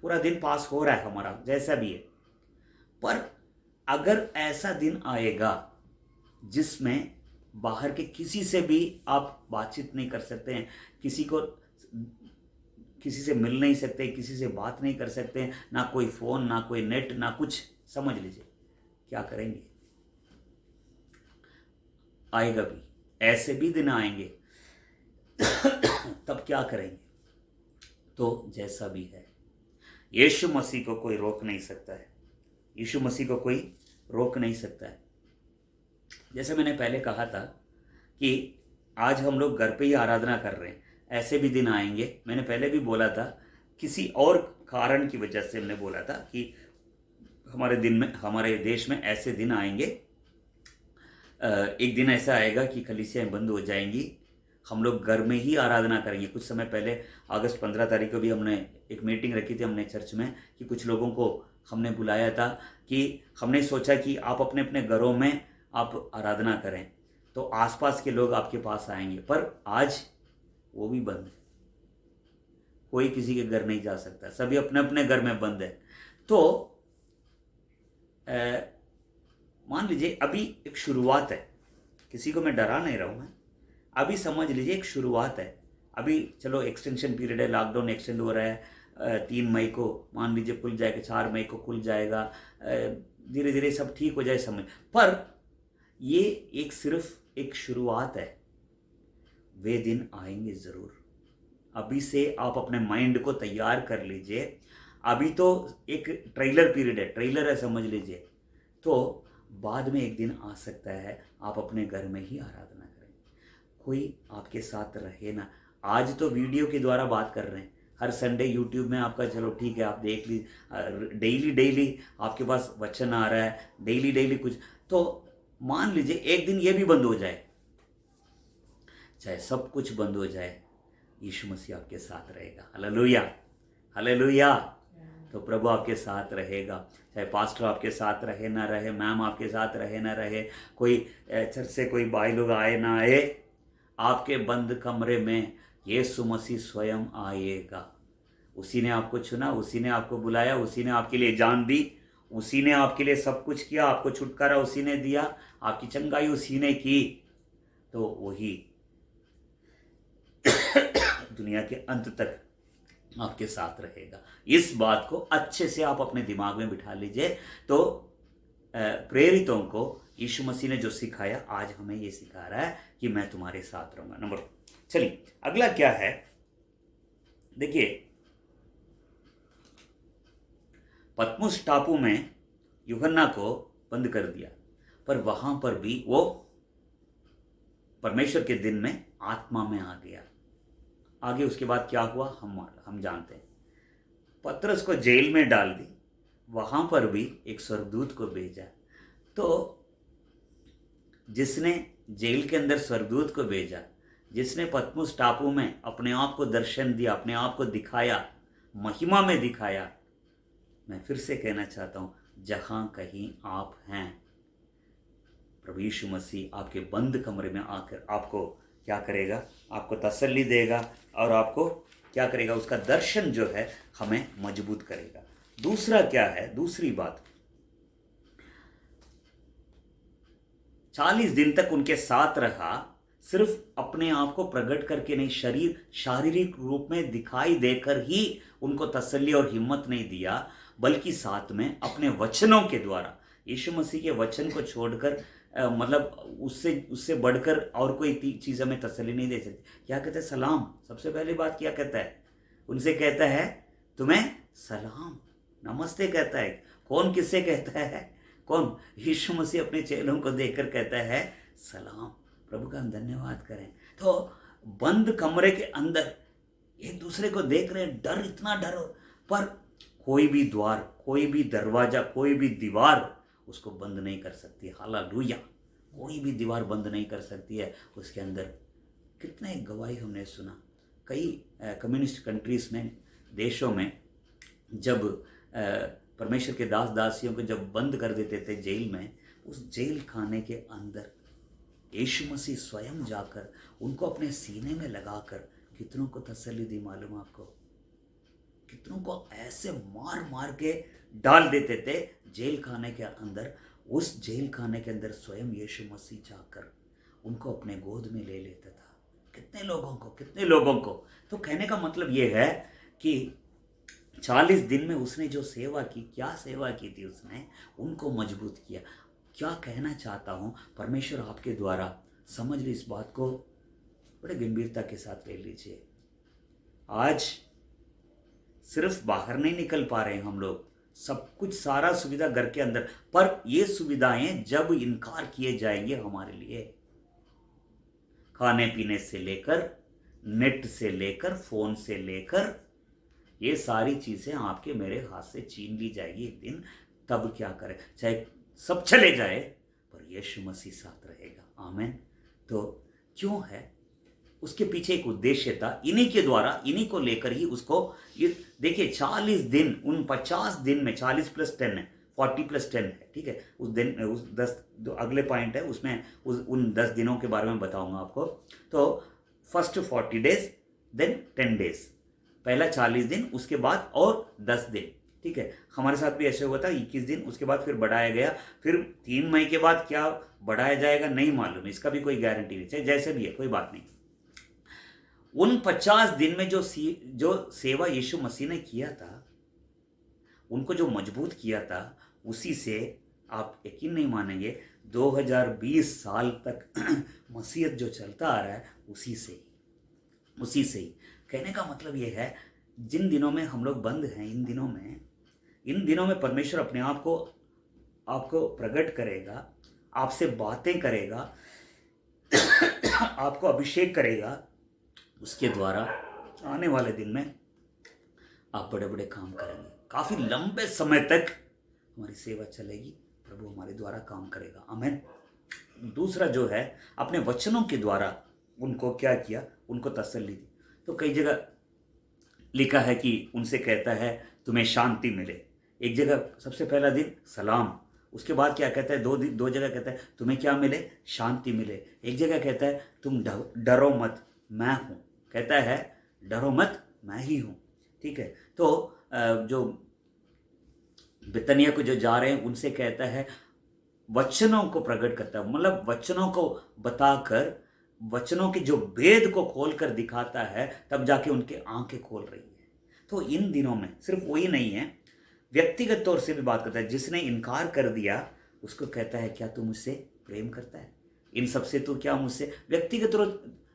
पूरा दिन पास हो रहा है हमारा, जैसा भी है। पर अगर ऐसा दिन आएगा जिसमें बाहर के किसी से भी आप बातचीत नहीं कर सकते हैं, किसी से मिल नहीं सकते, किसी से बात नहीं कर सकते, ना कोई फ़ोन, ना कोई नेट, ना कुछ, समझ लीजिए क्या करेंगे। आएगा भी, ऐसे भी दिन आएंगे तब क्या करेंगे। तो जैसा भी है, यीशु मसीह को कोई रोक नहीं सकता है, यीशु मसीह को कोई रोक नहीं सकता है। जैसे मैंने पहले कहा था कि आज हम लोग घर पे ही आराधना कर रहे हैं, ऐसे भी दिन आएंगे। मैंने पहले भी बोला था, किसी और कारण की वजह से हमने बोला था कि हमारे देश में ऐसे दिन आएंगे। एक दिन ऐसा आएगा कि कलीसियाएं बंद हो जाएंगी, हम लोग घर में ही आराधना करेंगे। कुछ समय पहले अगस्त 15 तारीख को भी हमने एक मीटिंग रखी थी हमने चर्च में, कि कुछ लोगों को हमने बुलाया था कि हमने सोचा कि आप अपने अपने घरों में आप आराधना करें तो आसपास के लोग आपके पास आएंगे, पर आज वो भी बंद है। कोई किसी के घर नहीं जा सकता, सभी अपने अपने घर में बंद है। तो मान लीजिए अभी एक शुरुआत है, किसी को मैं डरा नहीं रहा हूँ, मैं अभी समझ लीजिए एक शुरुआत है। अभी चलो एक्सटेंशन पीरियड है, लॉकडाउन एक्सटेंड हो रहा है, 3 मई को मान लीजिए खुल जाएगा, 4 मई को खुल जाएगा, धीरे धीरे सब ठीक हो जाए समय। पर ये एक सिर्फ एक शुरुआत है, वे दिन आएंगे ज़रूर। अभी से आप अपने माइंड को तैयार कर लीजिए। अभी तो एक ट्रेलर पीरियड है, ट्रेलर है समझ लीजिए। तो बाद में एक दिन आ सकता है आप अपने घर में ही आराधना करें, कोई आपके साथ रहे ना। आज तो वीडियो के द्वारा बात कर रहे हैं, हर संडे यूट्यूब में आपका, चलो ठीक है आप देख ली, डेली आपके पास वचन आ रहा है, डेली कुछ। तो मान लीजिए एक दिन ये भी बंद हो जाए, चाहे सब कुछ बंद हो जाए, यीशु मसीह आपके साथ रहेगा। Hallelujah, hallelujah. तो प्रभु आपके साथ रहेगा, चाहे पास्टर आपके साथ रहे ना रहे, मैम आपके साथ रहे ना रहे, कोई चर्च से कोई भाई लोग आए ना आए, आपके बंद कमरे में यीशु मसीह स्वयं आएगा। उसी ने आपको चुना, उसी ने आपको बुलाया, उसी ने आपके लिए जान दी, उसी ने आपके लिए सब कुछ किया, आपको छुटकारा उसी ने दिया, आपकी चंगाई उसी ने की। तो वही दुनिया के अंत तक आपके साथ रहेगा। इस बात को अच्छे से आप अपने दिमाग में बिठा लीजिए। तो प्रेरितों को यीशु मसीह ने जो सिखाया, आज हमें ये सिखा रहा है कि मैं तुम्हारे साथ रहूंगा। नंबर, चलिए अगला क्या है, देखिए पतमुस टापू में यूहन्ना को बंद कर दिया, पर वहां पर भी वो परमेश्वर के दिन में आत्मा में आ गया। आगे उसके बाद क्या हुआ हम जानते हैं। पतरस को जेल में डाल दी, वहां पर भी एक स्वर्गदूत को भेजा। तो जिसने जेल के अंदर स्वर्गदूत को भेजा, जिसने पतमुस टापू में अपने आप को दर्शन दिया, अपने आप को दिखाया, महिमा में दिखाया, मैं फिर से कहना चाहता हूं, जहां कहीं आप हैं, प्रभु यीशु मसीह आपके बंद कमरे में आकर आपको क्या करेगा, आपको तसल्ली देगा और आपको क्या करेगा, उसका दर्शन जो है हमें मजबूत करेगा। दूसरा क्या है, दूसरी बात, 40 दिन तक उनके साथ रहा, सिर्फ अपने आप को प्रकट करके नहीं, शारीरिक रूप में दिखाई देकर ही उनको तसल्ली और हिम्मत नहीं दिया, बल्कि साथ में अपने वचनों के द्वारा, यीशु मसीह के वचन को छोड़कर मतलब उससे बढ़कर और कोई चीज़ हमें तसल्ली नहीं दे सकती। क्या कहते हैं, सलाम। सबसे पहली बात क्या कहता है, उनसे कहता है तुम्हें सलाम, नमस्ते कहता है। कौन किससे कहता है, कौन, यीशु मसीह अपने चेलों को देखकर कहता है सलाम। प्रभु का हम धन्यवाद करें। तो बंद कमरे के अंदर एक दूसरे को देख रहे हैं, डर, इतना डर, पर कोई भी द्वार, कोई भी दरवाजा, कोई भी दीवार उसको बंद नहीं कर सकती। हालेलुया, कोई भी दीवार बंद नहीं कर सकती है उसके अंदर। कितने गवाही हमने सुना, कई कम्युनिस्ट कंट्रीज में, देशों में, जब परमेश्वर के दास दासियों को जब बंद कर देते थे जेल में, उस जेल खाने के अंदर यीशु मसीह स्वयं जाकर उनको अपने सीने में लगाकर कितनों को तसल्ली दी, मालूम आपको, कितनों को ऐसे मार मार के डाल देते थे जेल खाने के अंदर। उस जेल खाने के अंदर स्वयं यीशु मसीह जाकर उनको अपने गोद में ले लेता था। कितने लोगों को। तो कहने का मतलब ये है कि 40 दिन में उसने जो सेवा की, क्या सेवा की थी उसने, उनको मजबूत किया। क्या कहना चाहता हूँ, परमेश्वर आपके द्वारा, समझ ली इस बात को, बड़े गंभीरता के साथ ले लीजिए। आज सिर्फ बाहर नहीं निकल पा रहे हैं हम लोग, सब कुछ, सारा सुविधा घर के अंदर, पर ये सुविधाएं जब इनकार किए जाएंगे हमारे लिए, खाने पीने से लेकर, नेट से लेकर, फोन से लेकर, ये सारी चीजें आपके मेरे हाथ से छीन ली जाएगी एक दिन। तब क्या करें, चाहे सब चले जाए, पर यीशु मसीह साथ रहेगा। आमीन। तो क्यों है, उसके पीछे एक उद्देश्य था। इन्हीं के द्वारा, इन्हीं को लेकर ही उसको, ये देखिए 40 दिन, उन 50 दिन में 40 + 10 है, 40 + 10 है, ठीक है। उस दिन, उस 10 अगले पॉइंट है उसमें, उन 10 दिनों के बारे में बताऊंगा आपको। तो फर्स्ट 40 डेज, देन 10 डेज, पहला 40 दिन, उसके बाद और 10 दिन, ठीक है। हमारे साथ भी ऐसे हुआ था 21 दिन, उसके बाद फिर बढ़ाया गया, फिर 3 मई के बाद क्या बढ़ाया जाएगा नहीं मालूम, इसका भी कोई गारंटी नहीं, चाहे जैसे भी है कोई बात नहीं। उन 50 दिन में जो सेवा यीशु मसीह ने किया था, उनको जो मजबूत किया था, उसी से आप यकीन नहीं मानेंगे 2020 साल तक मसीहत जो चलता आ रहा है, उसी से ही। कहने का मतलब ये है, जिन दिनों में हम लोग बंद हैं, इन दिनों में परमेश्वर अपने आप को आपको प्रकट करेगा, आपसे बातें करेगा, आपको अभिषेक करेगा। उसके द्वारा आने वाले दिन में आप बड़े बड़े काम करेंगे, काफ़ी लंबे समय तक हमारी सेवा चलेगी, प्रभु हमारे द्वारा काम करेगा। आमीन। दूसरा जो है, अपने वचनों के द्वारा उनको क्या किया, उनको तसल्ली दी। तो कई जगह लिखा है कि उनसे कहता है तुम्हें शांति मिले। एक जगह सबसे पहला दिन सलाम, उसके बाद क्या कहता है, दो जगह कहता है तुम्हें क्या मिले, शांति मिले। एक जगह कहता है तुम डरो मत, मैं हूँ, कहता है डरो मत, मैं ही हूँ, ठीक है। तो जो बितनिया को जो जा रहे हैं, उनसे कहता है वचनों को प्रकट करता है, मतलब वचनों को बताकर, वचनों के जो भेद को खोल कर दिखाता है, तब जाके उनके आंखें खोल रही है। तो इन दिनों में सिर्फ वही नहीं है, व्यक्तिगत तौर से भी बात करता है। जिसने इनकार कर दिया, उसको कहता है क्या तू मुझसे प्रेम करता है, इन सबसे तू क्या मुझसे व्यक्तिगत तौर,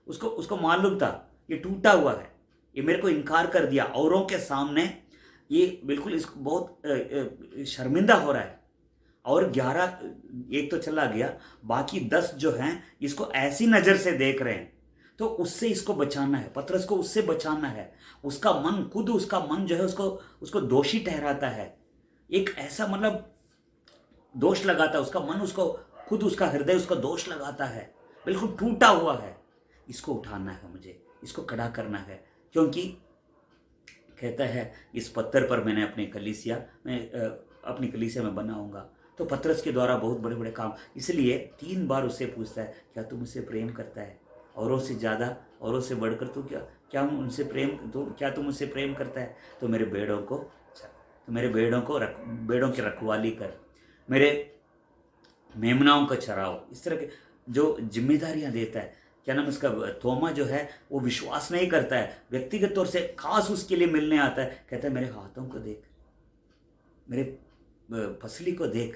उसको मालूम था ये टूटा हुआ है, ये मेरे को इनकार कर दिया औरों के सामने, ये बिल्कुल इसको बहुत शर्मिंदा हो रहा है। और 11 एक तो चला गया, बाकी 10 जो हैं इसको ऐसी नज़र से देख रहे हैं। तो उससे इसको बचाना है, पतरस को उससे बचाना है। उसका मन जो है उसको दोषी ठहराता है, एक ऐसा मतलब दोष लगाता है, उसका मन उसका हृदय उसका दोष लगाता है, बिल्कुल टूटा हुआ है। इसको उठाना है मुझे, इसको खड़ा करना है, क्योंकि कहता है इस पत्थर पर मैंने अपनी कलीसिया में बनाऊंगा। तो पतरस के द्वारा बहुत बड़े बड़े काम, इसलिए 3 बार उससे पूछता है क्या तू मुझसे प्रेम करता है, औरों से ज़्यादा, औरों से बढ़कर तू क्या तू मुझसे प्रेम करता है। तो मेरे भेड़ों की रखवाली कर, मेरे मेमनाओं को चराओ, इस तरह के जो जिम्मेदारियां देता है। क्या नाम इसका, थोमा जो है वो विश्वास नहीं करता है, व्यक्तिगत तौर से खास उसके लिए मिलने आता है, कहता है मेरे हाथों को देख, मेरे पसली को देख।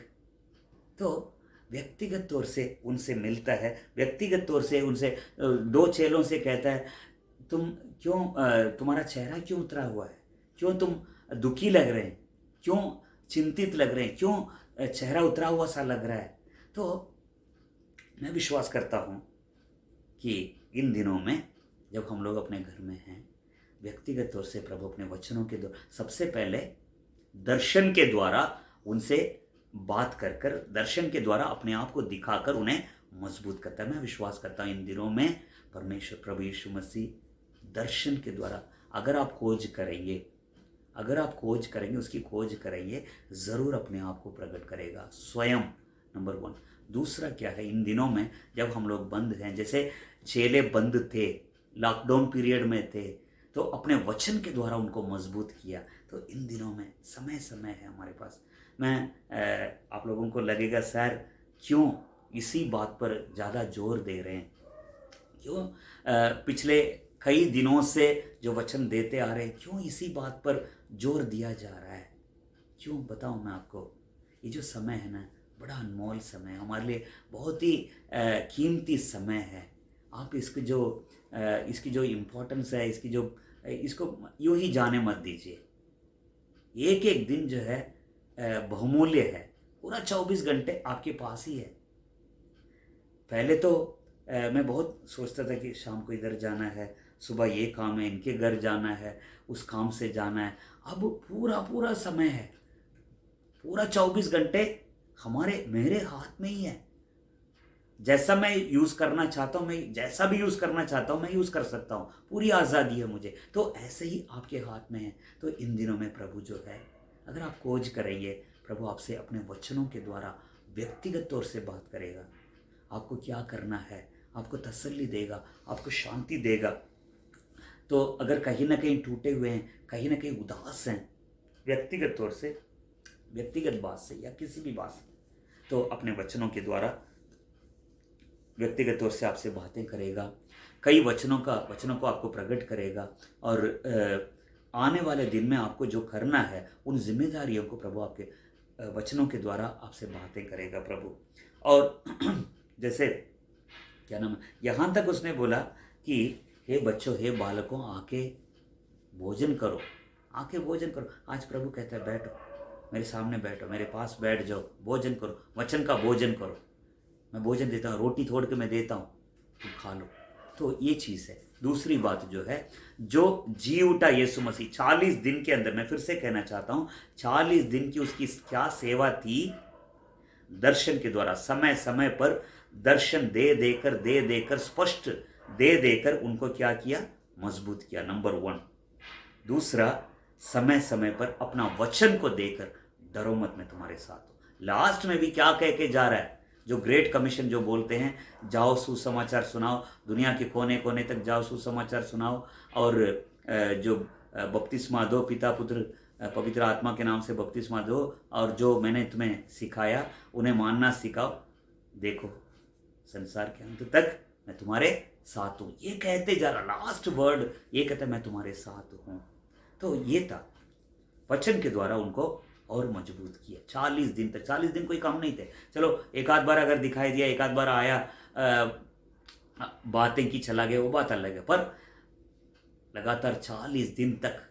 तो व्यक्तिगत तौर से उनसे मिलता है, व्यक्तिगत तौर से उनसे 2 चेलों से कहता है तुम्हारा चेहरा क्यों उतरा हुआ है, क्यों तुम दुखी लग रहे हैं, क्यों चिंतित लग रहे हैं, क्यों चेहरा उतरा हुआ सा लग रहा है। तो मैं विश्वास करता हूँ कि इन दिनों में जब हम लोग अपने घर में हैं, व्यक्तिगत तौर से प्रभु अपने वचनों के द्वारा, सबसे पहले दर्शन के द्वारा उनसे बात कर दर्शन के द्वारा अपने आप को दिखाकर उन्हें मजबूत करता है। मैं विश्वास करता हूँ इन दिनों में परमेश्वर प्रभु यीशु मसीह दर्शन के द्वारा, अगर आप खोज करेंगे, उसकी खोज करेंगे, ज़रूर अपने आप को प्रकट करेगा स्वयं, नंबर 1। दूसरा क्या है, इन दिनों में जब हम लोग बंद हैं, जैसे चेले बंद थे, लॉकडाउन पीरियड में थे, तो अपने वचन के द्वारा उनको मजबूत किया। तो इन दिनों में समय है हमारे पास। मैं आप लोगों को लगेगा सर क्यों इसी बात पर ज़्यादा जोर दे रहे हैं, क्यों पिछले कई दिनों से जो वचन देते आ रहे हैं, क्यों इसी बात पर जोर दिया जा रहा है, क्यों बताऊं मैं आपको। ये जो समय है ना, बड़ा अनमोल समय है हमारे लिए, बहुत ही कीमती समय है। आप इसकी जो इम्पोर्टेंस है, इसको यूं ही जाने मत दीजिए। एक एक दिन जो है बहुमूल्य है, पूरा 24 घंटे आपके पास ही है। पहले तो मैं बहुत सोचता था कि शाम को इधर जाना है, सुबह ये काम है, इनके घर जाना है, उस काम से जाना है। अब पूरा समय है, पूरा 24 घंटे मेरे हाथ में ही है। जैसा मैं यूज़ करना चाहता हूँ, मैं जैसा भी यूज़ करना चाहता हूँ मैं यूज़ कर सकता हूँ, पूरी आज़ादी है मुझे। तो ऐसे ही आपके हाथ में है। तो इन दिनों में प्रभु जो है, अगर आप खोज करेंगे, प्रभु आपसे अपने वचनों के द्वारा व्यक्तिगत तौर से बात करेगा। आपको क्या करना है, आपको तसल्ली देगा, आपको शांति देगा। तो अगर कहीं ना कहीं टूटे हुए हैं, कहीं ना कहीं उदास हैं, व्यक्तिगत तौर से, व्यक्तिगत बात से या किसी भी बात से, तो अपने वचनों के द्वारा व्यक्तिगत तौर से आपसे बातें करेगा। कई वचनों को आपको प्रकट करेगा। और आने वाले दिन में आपको जो करना है, उन जिम्मेदारियों को प्रभु आपके वचनों के द्वारा आपसे बातें करेगा प्रभु। और जैसे क्या नाम है, यहाँ तक उसने बोला कि हे बच्चों, हे बालकों, आके भोजन करो, आके भोजन करो। आज प्रभु कहता है बैठो, मेरे सामने बैठो, मेरे पास बैठ जाओ, भोजन करो, वचन का भोजन करो। मैं भोजन देता हूँ, रोटी तोड़ के मैं देता हूँ, तुम खा लो। तो ये चीज़ है। दूसरी बात जो है, जो जी उठा यीशु मसीह 40 दिन के अंदर, मैं फिर से कहना चाहता हूँ, 40 दिन की उसकी क्या सेवा थी। दर्शन के द्वारा समय समय पर दर्शन दे देकर स्पष्ट दे देकर उनको क्या किया, मजबूत किया, नंबर 1। दूसरा, समय समय पर अपना वचन को देकर, डरो मत, मैं तुम्हारे साथ हूं। लास्ट में भी क्या कह के जा रहा है, जो ग्रेट कमीशन जो बोलते हैं, जाओ सुसमाचार सुनाओ, दुनिया के कोने कोने तक जाओ, सुसमाचार सुनाओ। और जो बपतिस्मा दो, पिता पुत्र पवित्र आत्मा के नाम से बपतिस्मा दो, और जो मैंने तुम्हें सिखाया उन्हें मानना सिखाओ। देखो, संसार के अंत तक मैं तुम्हारे साथ हूँ। ये कहते जा रहा, लास्ट वर्ड ये कहता है, मैं तुम्हारे साथ हूँ। तो ये था, वचन के द्वारा उनको और मजबूत किया 40 दिन तक। 40 दिन कोई काम नहीं थे। चलो एक आध बार अगर दिखाई दिया, एक आध बार आया, बातें की, चला गया, वो बात अलग है, पर लगातार 40 दिन तक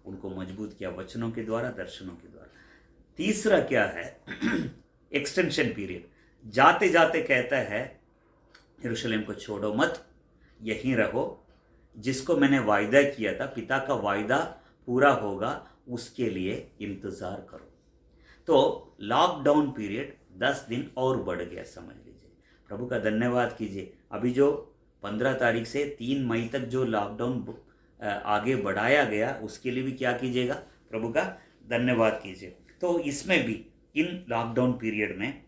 उनको मजबूत किया वचनों के द्वारा, दर्शनों के द्वारा। तीसरा क्या है, एक्सटेंशन पीरियड। जाते जाते कहता है, यरूशलेम को छोड़ो मत, यहीं रहो, जिसको मैंने वायदा किया था, पिता का वायदा पूरा होगा, उसके लिए इंतजार करो। तो लॉकडाउन पीरियड 10 दिन और बढ़ गया, समझ लीजिए। प्रभु का धन्यवाद कीजिए। अभी जो 15 तारीख से 3 मई तक जो लॉकडाउन आगे बढ़ाया गया, उसके लिए भी क्या कीजिएगा, प्रभु का धन्यवाद कीजिए। तो इसमें भी, इन लॉकडाउन पीरियड में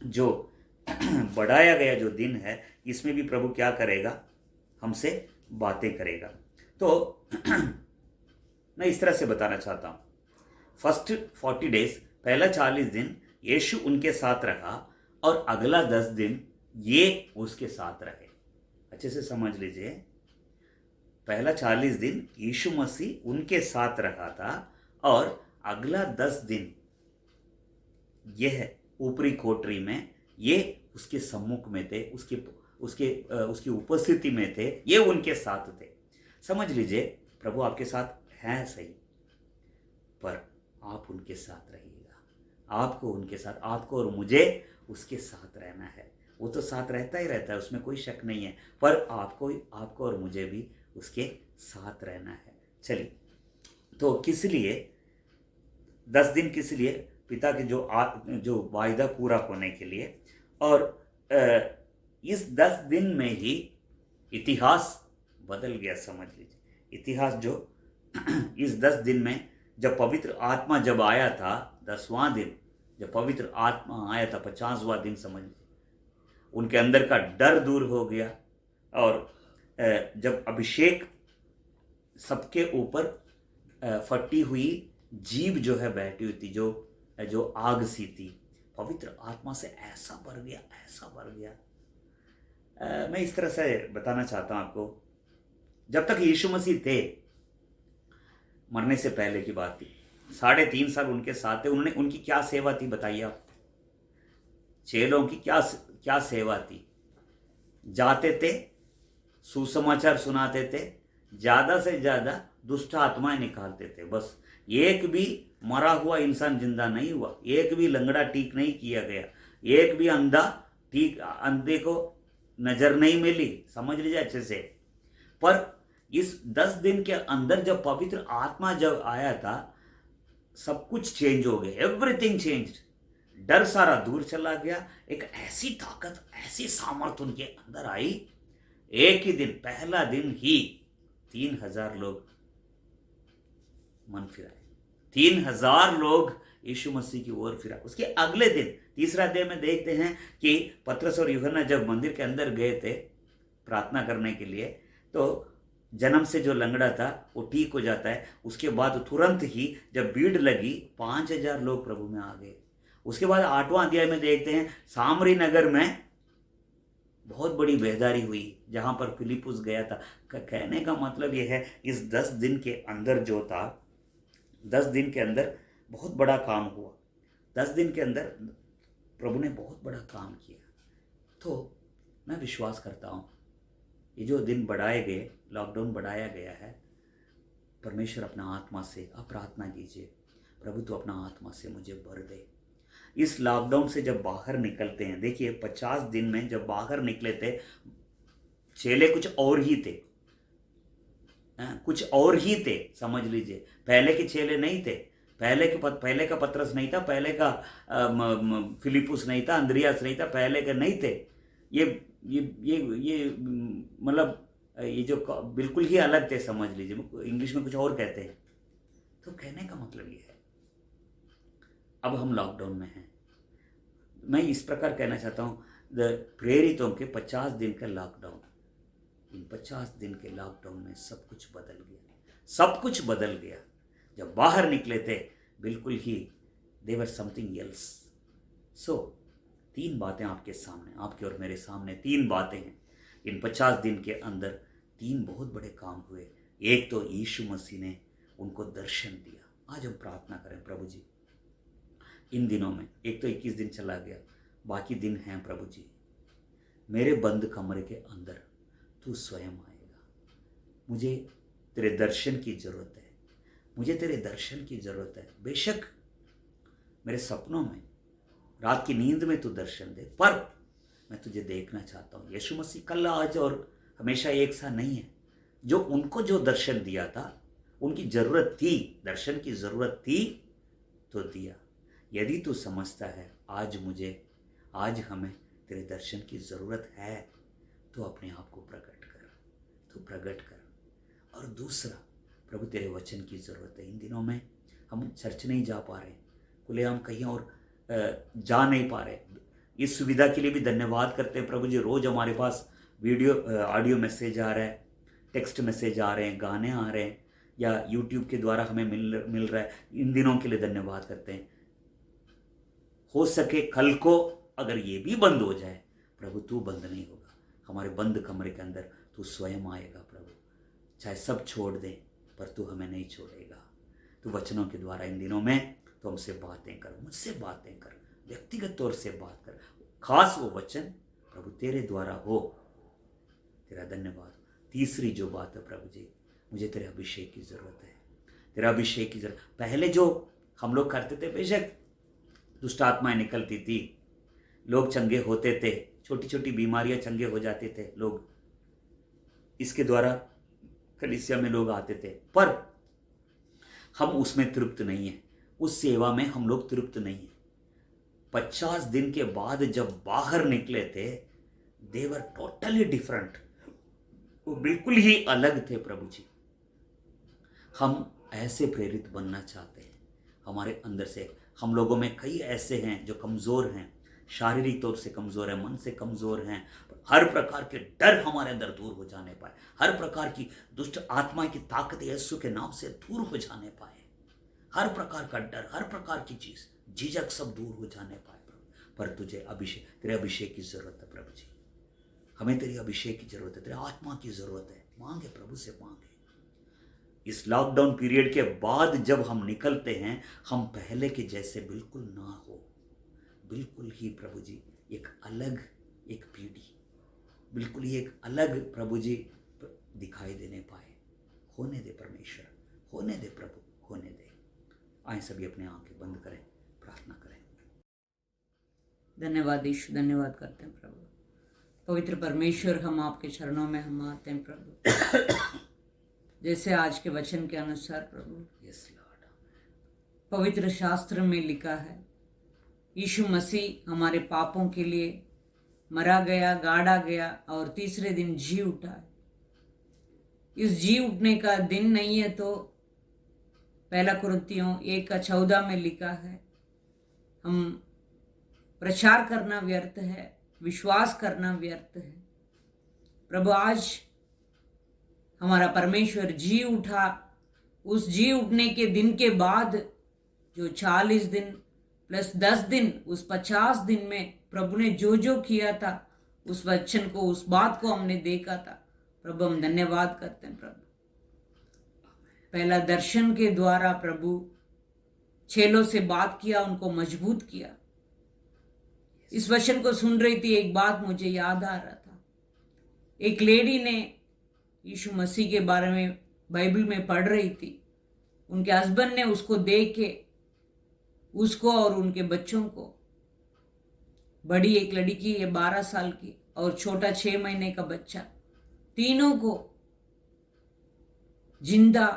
जो बढ़ाया गया जो दिन है, इसमें भी प्रभु क्या करेगा, हमसे बातें करेगा। तो मैं इस तरह से बताना चाहता हूँ। फर्स्ट 40 डेज, पहला 40 दिन यीशु उनके साथ रहा, और अगला 10 दिन ये उसके साथ रहे। अच्छे से समझ लीजिए, पहला 40 दिन यीशु मसीह उनके साथ रहा था, और अगला 10 दिन यह ऊपरी कोठरी में, ये उसके सम्मुख में थे, उसकी उपस्थिति में थे, ये उनके साथ थे। समझ लीजिए, प्रभु आपके साथ हैं सही, पर आप उनके साथ रहिएगा। आपको उनके साथ, आपको और मुझे उसके साथ रहना है। वो तो साथ रहता ही रहता है, उसमें कोई शक नहीं है, पर आपको और मुझे भी उसके साथ रहना है। चलिए, तो किस लिए 10 दिन, किस लिए, पिता के जो वायदा पूरा होने के लिए। और इस 10 दिन में ही इतिहास बदल गया, समझ लीजिए। इतिहास जो इस 10 दिन में, जब पवित्र आत्मा जब आया था, 10वां दिन जब पवित्र आत्मा आया था, 50वां दिन समझ लीजिए, उनके अंदर का डर दूर हो गया। और जब अभिषेक सबके ऊपर फटी हुई जीभ जो है बैठी हुई थी, जो आग सी थी, पवित्र आत्मा से ऐसा भर गया, ऐसा भर गया। मैं इस तरह से बताना चाहता हूँ आपको, जब तक यीशु मसीह थे, मरने से पहले की बात थी, 3.5 साल उनके साथ थे। उनकी क्या सेवा थी बताइए आप? चेलों की क्या सेवा थी? जाते थे, सुसमाचार सुनाते थे, ज़्यादा से ज़्यादा दुष्ट आत्माएं निकालते थे। बस एक भी मरा हुआ इंसान जिंदा नहीं हुआ, एक भी लंगड़ा ठीक नहीं किया गया, एक भी अंधे को नजर नहीं मिली, समझ लीजिए अच्छे से। पर इस 10 दिन के अंदर जब पवित्र आत्मा जब आया था, सब कुछ चेंज हो गया, एवरीथिंग चेंज्ड। डर सारा दूर चला गया। एक ऐसी ताकत, ऐसी सामर्थ उनके अंदर आई। एक ही दिन, पहला दिन ही 3,000 लोग मन फिराए। 3,000 लोग यीशु मसीह की ओर फिरा। उसके अगले दिन, तीसरा अध्याय में देखते हैं कि पतरस और यूहन्ना जब मंदिर के अंदर गए थे प्रार्थना करने के लिए, तो जन्म से जो लंगड़ा था वो ठीक हो जाता है। उसके बाद तुरंत ही जब भीड़ लगी, 5,000 लोग प्रभु में आ गए। उसके बाद 8वां अध्याय में देखते हैं सामरी नगर में बहुत बड़ी बेदारी हुई, जहां पर फिलिपुस गया था। कहने का मतलब यह है, इस 10 दिन के अंदर जो था, 10 दिन के अंदर बहुत बड़ा काम हुआ। 10 दिन के अंदर प्रभु ने बहुत बड़ा काम किया। तो मैं विश्वास करता हूँ ये जो दिन बढ़ाए गए, लॉकडाउन बढ़ाया गया है, परमेश्वर अपना आत्मा से, आप प्रार्थना कीजिए, प्रभु तो अपना आत्मा से मुझे भर दे। इस लॉकडाउन से जब बाहर निकलते हैं, देखिए 50 दिन में जब बाहर निकले थे, चेले कुछ और ही थे, कुछ और ही थे, समझ लीजिए। पहले के चेले नहीं थे, पहले का पतरस नहीं था, पहले का फिलिपुस नहीं था, अंद्रियास नहीं था, पहले का नहीं थे। ये मतलब ये जो बिल्कुल ही अलग थे, समझ लीजिए। इंग्लिश में कुछ और कहते हैं। तो कहने का मतलब ये है, अब हम लॉकडाउन में हैं। मैं इस प्रकार कहना चाहता हूँ, प्रेरितों के 50 दिन का लॉकडाउन, इन 50 दिन के लॉकडाउन में सब कुछ बदल गया, सब कुछ बदल गया। जब बाहर निकले थे, बिल्कुल ही देवर समथिंग एल्स। सो 3 बातें आपके सामने, आपके और मेरे सामने 3 बातें हैं। इन 50 दिन के अंदर 3 बहुत बड़े काम हुए। एक तो यीशु मसीह ने उनको दर्शन दिया। आज हम प्रार्थना करें, प्रभु जी इन दिनों में, एक तो 21 दिन चला गया, बाकी दिन हैं प्रभु जी, मेरे बंद कमरे के अंदर तू स्वयं आएगा। मुझे तेरे दर्शन की ज़रूरत है, मुझे तेरे दर्शन की ज़रूरत है। बेशक मेरे सपनों में, रात की नींद में तू दर्शन दे, पर मैं तुझे देखना चाहता हूँ। यीशु मसीह कल, आज और हमेशा एक सा नहीं है। जो उनको जो दर्शन दिया था, उनकी ज़रूरत थी, दर्शन की ज़रूरत थी तो दिया। यदि तू समझता है आज हमें तेरे दर्शन की ज़रूरत है, तो अपने आप को प्रकट कर, तो प्रकट कर। और दूसरा, प्रभु तेरे वचन की ज़रूरत है। इन दिनों में हम चर्च नहीं जा पा रहे, खुलेआम कहीं और जा नहीं पा रहे। इस सुविधा के लिए भी धन्यवाद करते हैं प्रभु जी। रोज़ हमारे पास ऑडियो मैसेज आ रहा है, टेक्स्ट मैसेज आ रहे हैं, गाने आ रहे हैं, या यूट्यूब के द्वारा हमें मिल रहा है। इन दिनों के लिए धन्यवाद करते हैं। हो सके कल को अगर ये भी बंद हो जाए, प्रभु तू बंद नहीं होगा। हमारे बंद कमरे के अंदर तू स्वयं आएगा प्रभु। चाहे सब छोड़ दें, पर तू हमें नहीं छोड़ेगा। तू वचनों के द्वारा इन दिनों में तो हमसे बातें कर, मुझसे बातें कर, व्यक्तिगत तौर से बात कर। खास वो वचन प्रभु तेरे द्वारा हो। तेरा धन्यवाद। तीसरी जो बात है प्रभु जी, मुझे तेरे अभिषेक की ज़रूरत है, तेरा अभिषेक की ज़रूरत। पहले जो हम लोग करते थे, बेशक दुष्ट आत्माएं निकलती थी, लोग चंगे होते थे, छोटी छोटी बीमारियां चंगे हो जाते थे लोग, इसके द्वारा कलीसिया में लोग आते थे, पर हम उसमें तृप्त नहीं है, उस सेवा में हम लोग तृप्त नहीं है। 50 दिन के बाद जब बाहर निकले थे, दे वर टोटली डिफरेंट, वो बिल्कुल ही अलग थे प्रभु जी। हम ऐसे प्रेरित बनना चाहते हैं। हमारे अंदर से, हम लोगों में कई ऐसे हैं जो कमज़ोर हैं, शारीरिक तौर से कमज़ोर हैं, मन से कमज़ोर हैं। हर प्रकार के डर हमारे अंदर दूर हो जाने पाए, हर प्रकार की दुष्ट आत्मा की ताकत यीशु के नाम से दूर हो जाने पाए, हर प्रकार का डर, हर प्रकार की चीज़, झिझक सब दूर हो जाने पाए प्रभु। पर तुझे अभिषेक, तेरे अभिषेक की ज़रूरत है प्रभु जी। हमें तेरी अभिषेक की ज़रूरत है, तेरे आत्मा की ज़रूरत है। मांगे प्रभु से, मांगे। इस लॉकडाउन पीरियड के बाद जब हम निकलते हैं, हम पहले के जैसे बिल्कुल ना हो, बिल्कुल ही प्रभु जी एक अलग, एक पीढ़ी, बिल्कुल ही एक अलग प्रभु जी दिखाई देने पाए। होने दे परमेश्वर, होने दे प्रभु, होने दे। आए सभी अपने आंखें बंद करें, प्रार्थना करें। धन्यवाद यीशु, धन्यवाद करते हैं प्रभु। पवित्र परमेश्वर, हम आपके चरणों में हम आते हैं प्रभु। जैसे आज के वचन के अनुसार प्रभु, यस लॉर्ड, पवित्र शास्त्र में लिखा है, यीशु मसीह हमारे पापों के लिए मरा गया, गाड़ा गया और तीसरे दिन जी उठा। इस जी उठने का दिन नहीं है तो पहला कुरिन्थियों 1:14 में लिखा है, हम प्रचार करना व्यर्थ है, विश्वास करना व्यर्थ है। प्रभु आज हमारा परमेश्वर जी उठा। उस जी उठने के दिन के बाद जो 40 दिन प्लस 10 दिन, उस 50 दिन में प्रभु ने जो जो किया था, उस वचन को, उस बात को हमने देखा था। प्रभु हम धन्यवाद करते हैं। प्रभु पहला दर्शन के द्वारा प्रभु चेलों से बात किया, उनको मजबूत किया। इस वचन को सुन रही थी, एक बात मुझे याद आ रहा था। एक लेडी ने यीशु मसीह के बारे में बाइबल में पढ़ रही थी। उनके हस्बैंड ने उसको देख के उसको और उनके बच्चों को, बड़ी एक लड़की है 12 साल की और छोटा 6 महीने का बच्चा, तीनों को जिंदा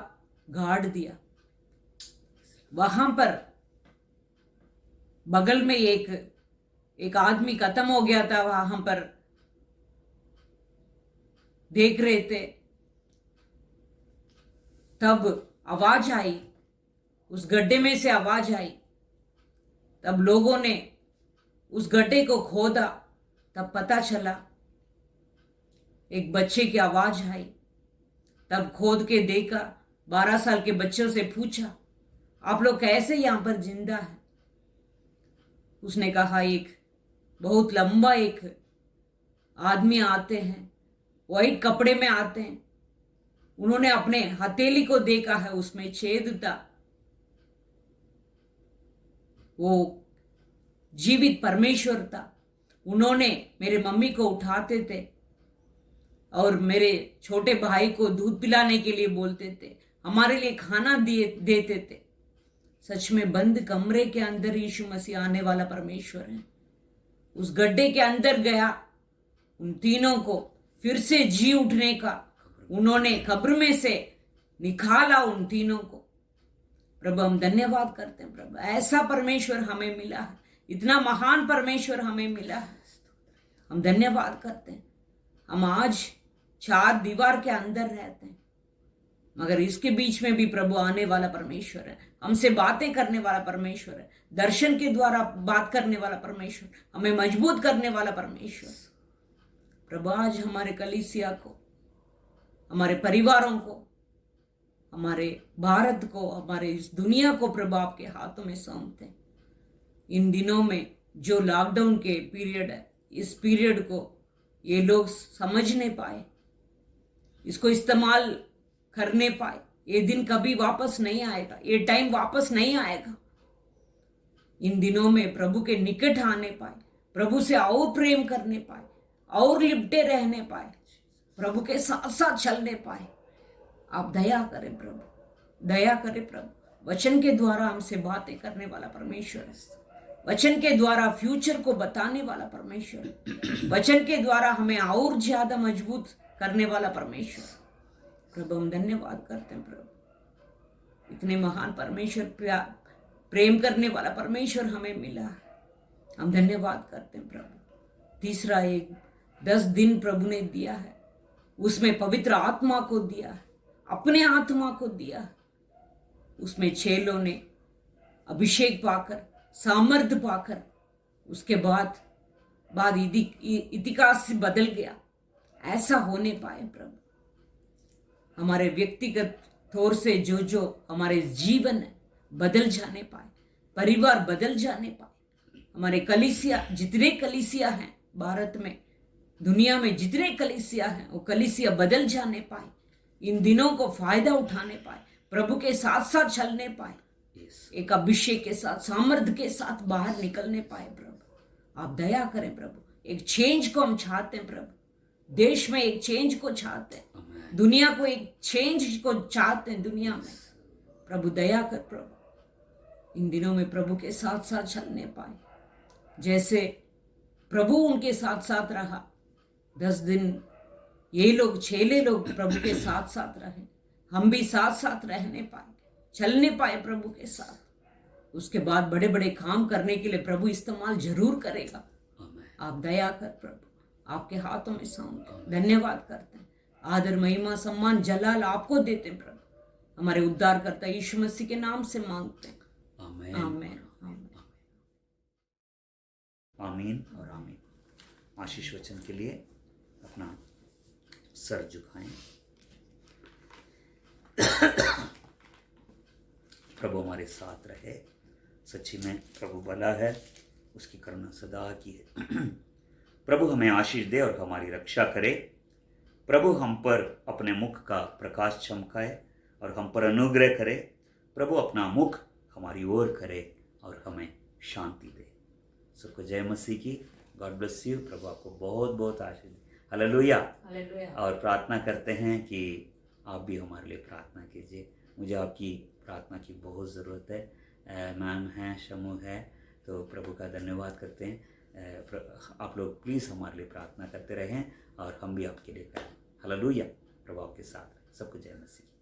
गाड़ दिया। वहां पर बगल में एक आदमी खत्म हो गया था, वहां पर देख रहे थे। तब आवाज आई, उस गड्ढे में से आवाज आई। तब लोगों ने उस गड्ढे को खोदा, तब पता चला एक बच्चे की आवाज आई। तब खोद के देखा, 12 साल के बच्चों से पूछा, आप लोग कैसे यहां पर जिंदा है? उसने कहा, एक बहुत लंबा एक आदमी आते हैं, व्हाइट कपड़े में आते हैं, उन्होंने अपने हथेली को देखा है, उसमें छेद था। वो जीवित परमेश्वर था। उन्होंने मेरे मम्मी को उठाते थे और मेरे छोटे भाई को दूध पिलाने के लिए बोलते थे, हमारे लिए खाना देते थे। सच में बंद कमरे के अंदर यीशु मसीह आने वाला परमेश्वर है। उस गड्ढे के अंदर गया, उन तीनों को फिर से जी उठने का उन्होंने कब्र में से निकाला, उन तीनों को। प्रभु हम धन्यवाद करते हैं। प्रभु ऐसा परमेश्वर हमें मिला है, इतना महान परमेश्वर हमें मिला है, हम धन्यवाद करते हैं। हम आज 4 दीवार के अंदर रहते हैं, मगर इसके बीच में भी प्रभु आने वाला परमेश्वर है, हमसे बातें करने वाला परमेश्वर है, दर्शन के द्वारा बात करने वाला परमेश्वर, हमें मजबूत करने वाला परमेश्वर। प्रभु आज हमारे कलीसिया को, हमारे परिवारों को, हमारे भारत को, हमारे इस दुनिया को प्रभु आपके हाथों में सौंपते हैं। इन दिनों में जो लॉकडाउन के पीरियड है, इस पीरियड को ये लोग समझने पाए, इसको इस्तेमाल करने पाए। ये दिन कभी वापस नहीं आएगा, ये टाइम वापस नहीं आएगा। इन दिनों में प्रभु के निकट आने पाए, प्रभु से और प्रेम करने पाए, और लिपटे रहने पाए, प्रभु के साथ साथ चलने पाए। आप दया करें प्रभु, दया करें प्रभु। वचन के द्वारा हमसे बातें करने वाला परमेश्वर है, वचन के द्वारा फ्यूचर को बताने वाला परमेश्वर है, वचन के द्वारा हमें और ज्यादा मजबूत करने वाला परमेश्वर। प्रभु हम धन्यवाद करते हैं प्रभु, इतने महान परमेश्वर, प्रेम करने वाला परमेश्वर हमें मिला है, हम धन्यवाद करते हैं प्रभु। तीसरा, एक 10 दिन प्रभु ने दिया है, उसमें पवित्र आत्मा को दिया है, अपने आत्मा को दिया है। उसमें 6 लोगों ने अभिषेक पाकर, सामर्थ पाकर, उसके बाद इतिहास से बदल गया। ऐसा होने पाए प्रभु, हमारे व्यक्तिगत तौर से जो हमारे जीवन है बदल जाने पाए, परिवार बदल जाने पाए, हमारे कलीसिया, जितने कलीसिया हैं भारत में, दुनिया में जितने कलीसिया हैं, वो कलीसिया बदल जाने पाए, इन दिनों को फायदा उठाने पाए, प्रभु के साथ साथ चलने पाए, एक अभिषेक के साथ, सामर्थ के साथ बाहर निकलने पाए। प्रभु आप दया करें प्रभु, एक चेंज को हम चाहते हैं प्रभु, देश में एक चेंज को चाहते हैं, दुनिया को एक चेंज को चाहते हैं दुनिया में। प्रभु दया कर प्रभु, इन दिनों में प्रभु के साथ साथ चलने पाए, जैसे प्रभु उनके साथ साथ रहा। 10 दिन ये लोग, 6 लोग प्रभु के साथ साथ रहे, हम भी साथ साथ रहने पाए, चलने पाए प्रभु के साथ। उसके बाद बड़े बड़े काम करने के लिए प्रभु इस्तेमाल जरूर करेगा। आमीन। आप दया कर प्रभु, आपके हाथों में सौंपते हैं, धन्यवाद करते हैं। आदर महिमा सम्मान जलाल आपको देते हैं प्रभु, हमारे उद्धारकर्ता यीशु मसीह के नाम से मांगते हैं। आमीन। आमीन आमीन। आमीन और आमीन। आशीष वचन के लिए अपना सर झुकाएं। प्रभु हमारे साथ रहे। सच्ची में प्रभु भला है, उसकी करुणा सदा की है। प्रभु हमें आशीष दे और हमारी रक्षा करे। प्रभु हम पर अपने मुख का प्रकाश चमकाए और हम पर अनुग्रह करे। प्रभु अपना मुख हमारी ओर करे और हमें शांति दे। सबको जय मसीह की। God bless you. प्रभु आपको बहुत बहुत आशीष दे। हालेलुया। और प्रार्थना करते हैं कि आप भी हमारे लिए प्रार्थना कीजिए। मुझे आपकी प्रार्थना की बहुत ज़रूरत है। मैम है, शमू है, तो प्रभु का धन्यवाद करते हैं। आप लोग प्लीज़ हमारे लिए प्रार्थना करते रहें और हम भी आपके लिए करें। हालेलुया। प्रभु आपके साथ। सबको जय मसीह।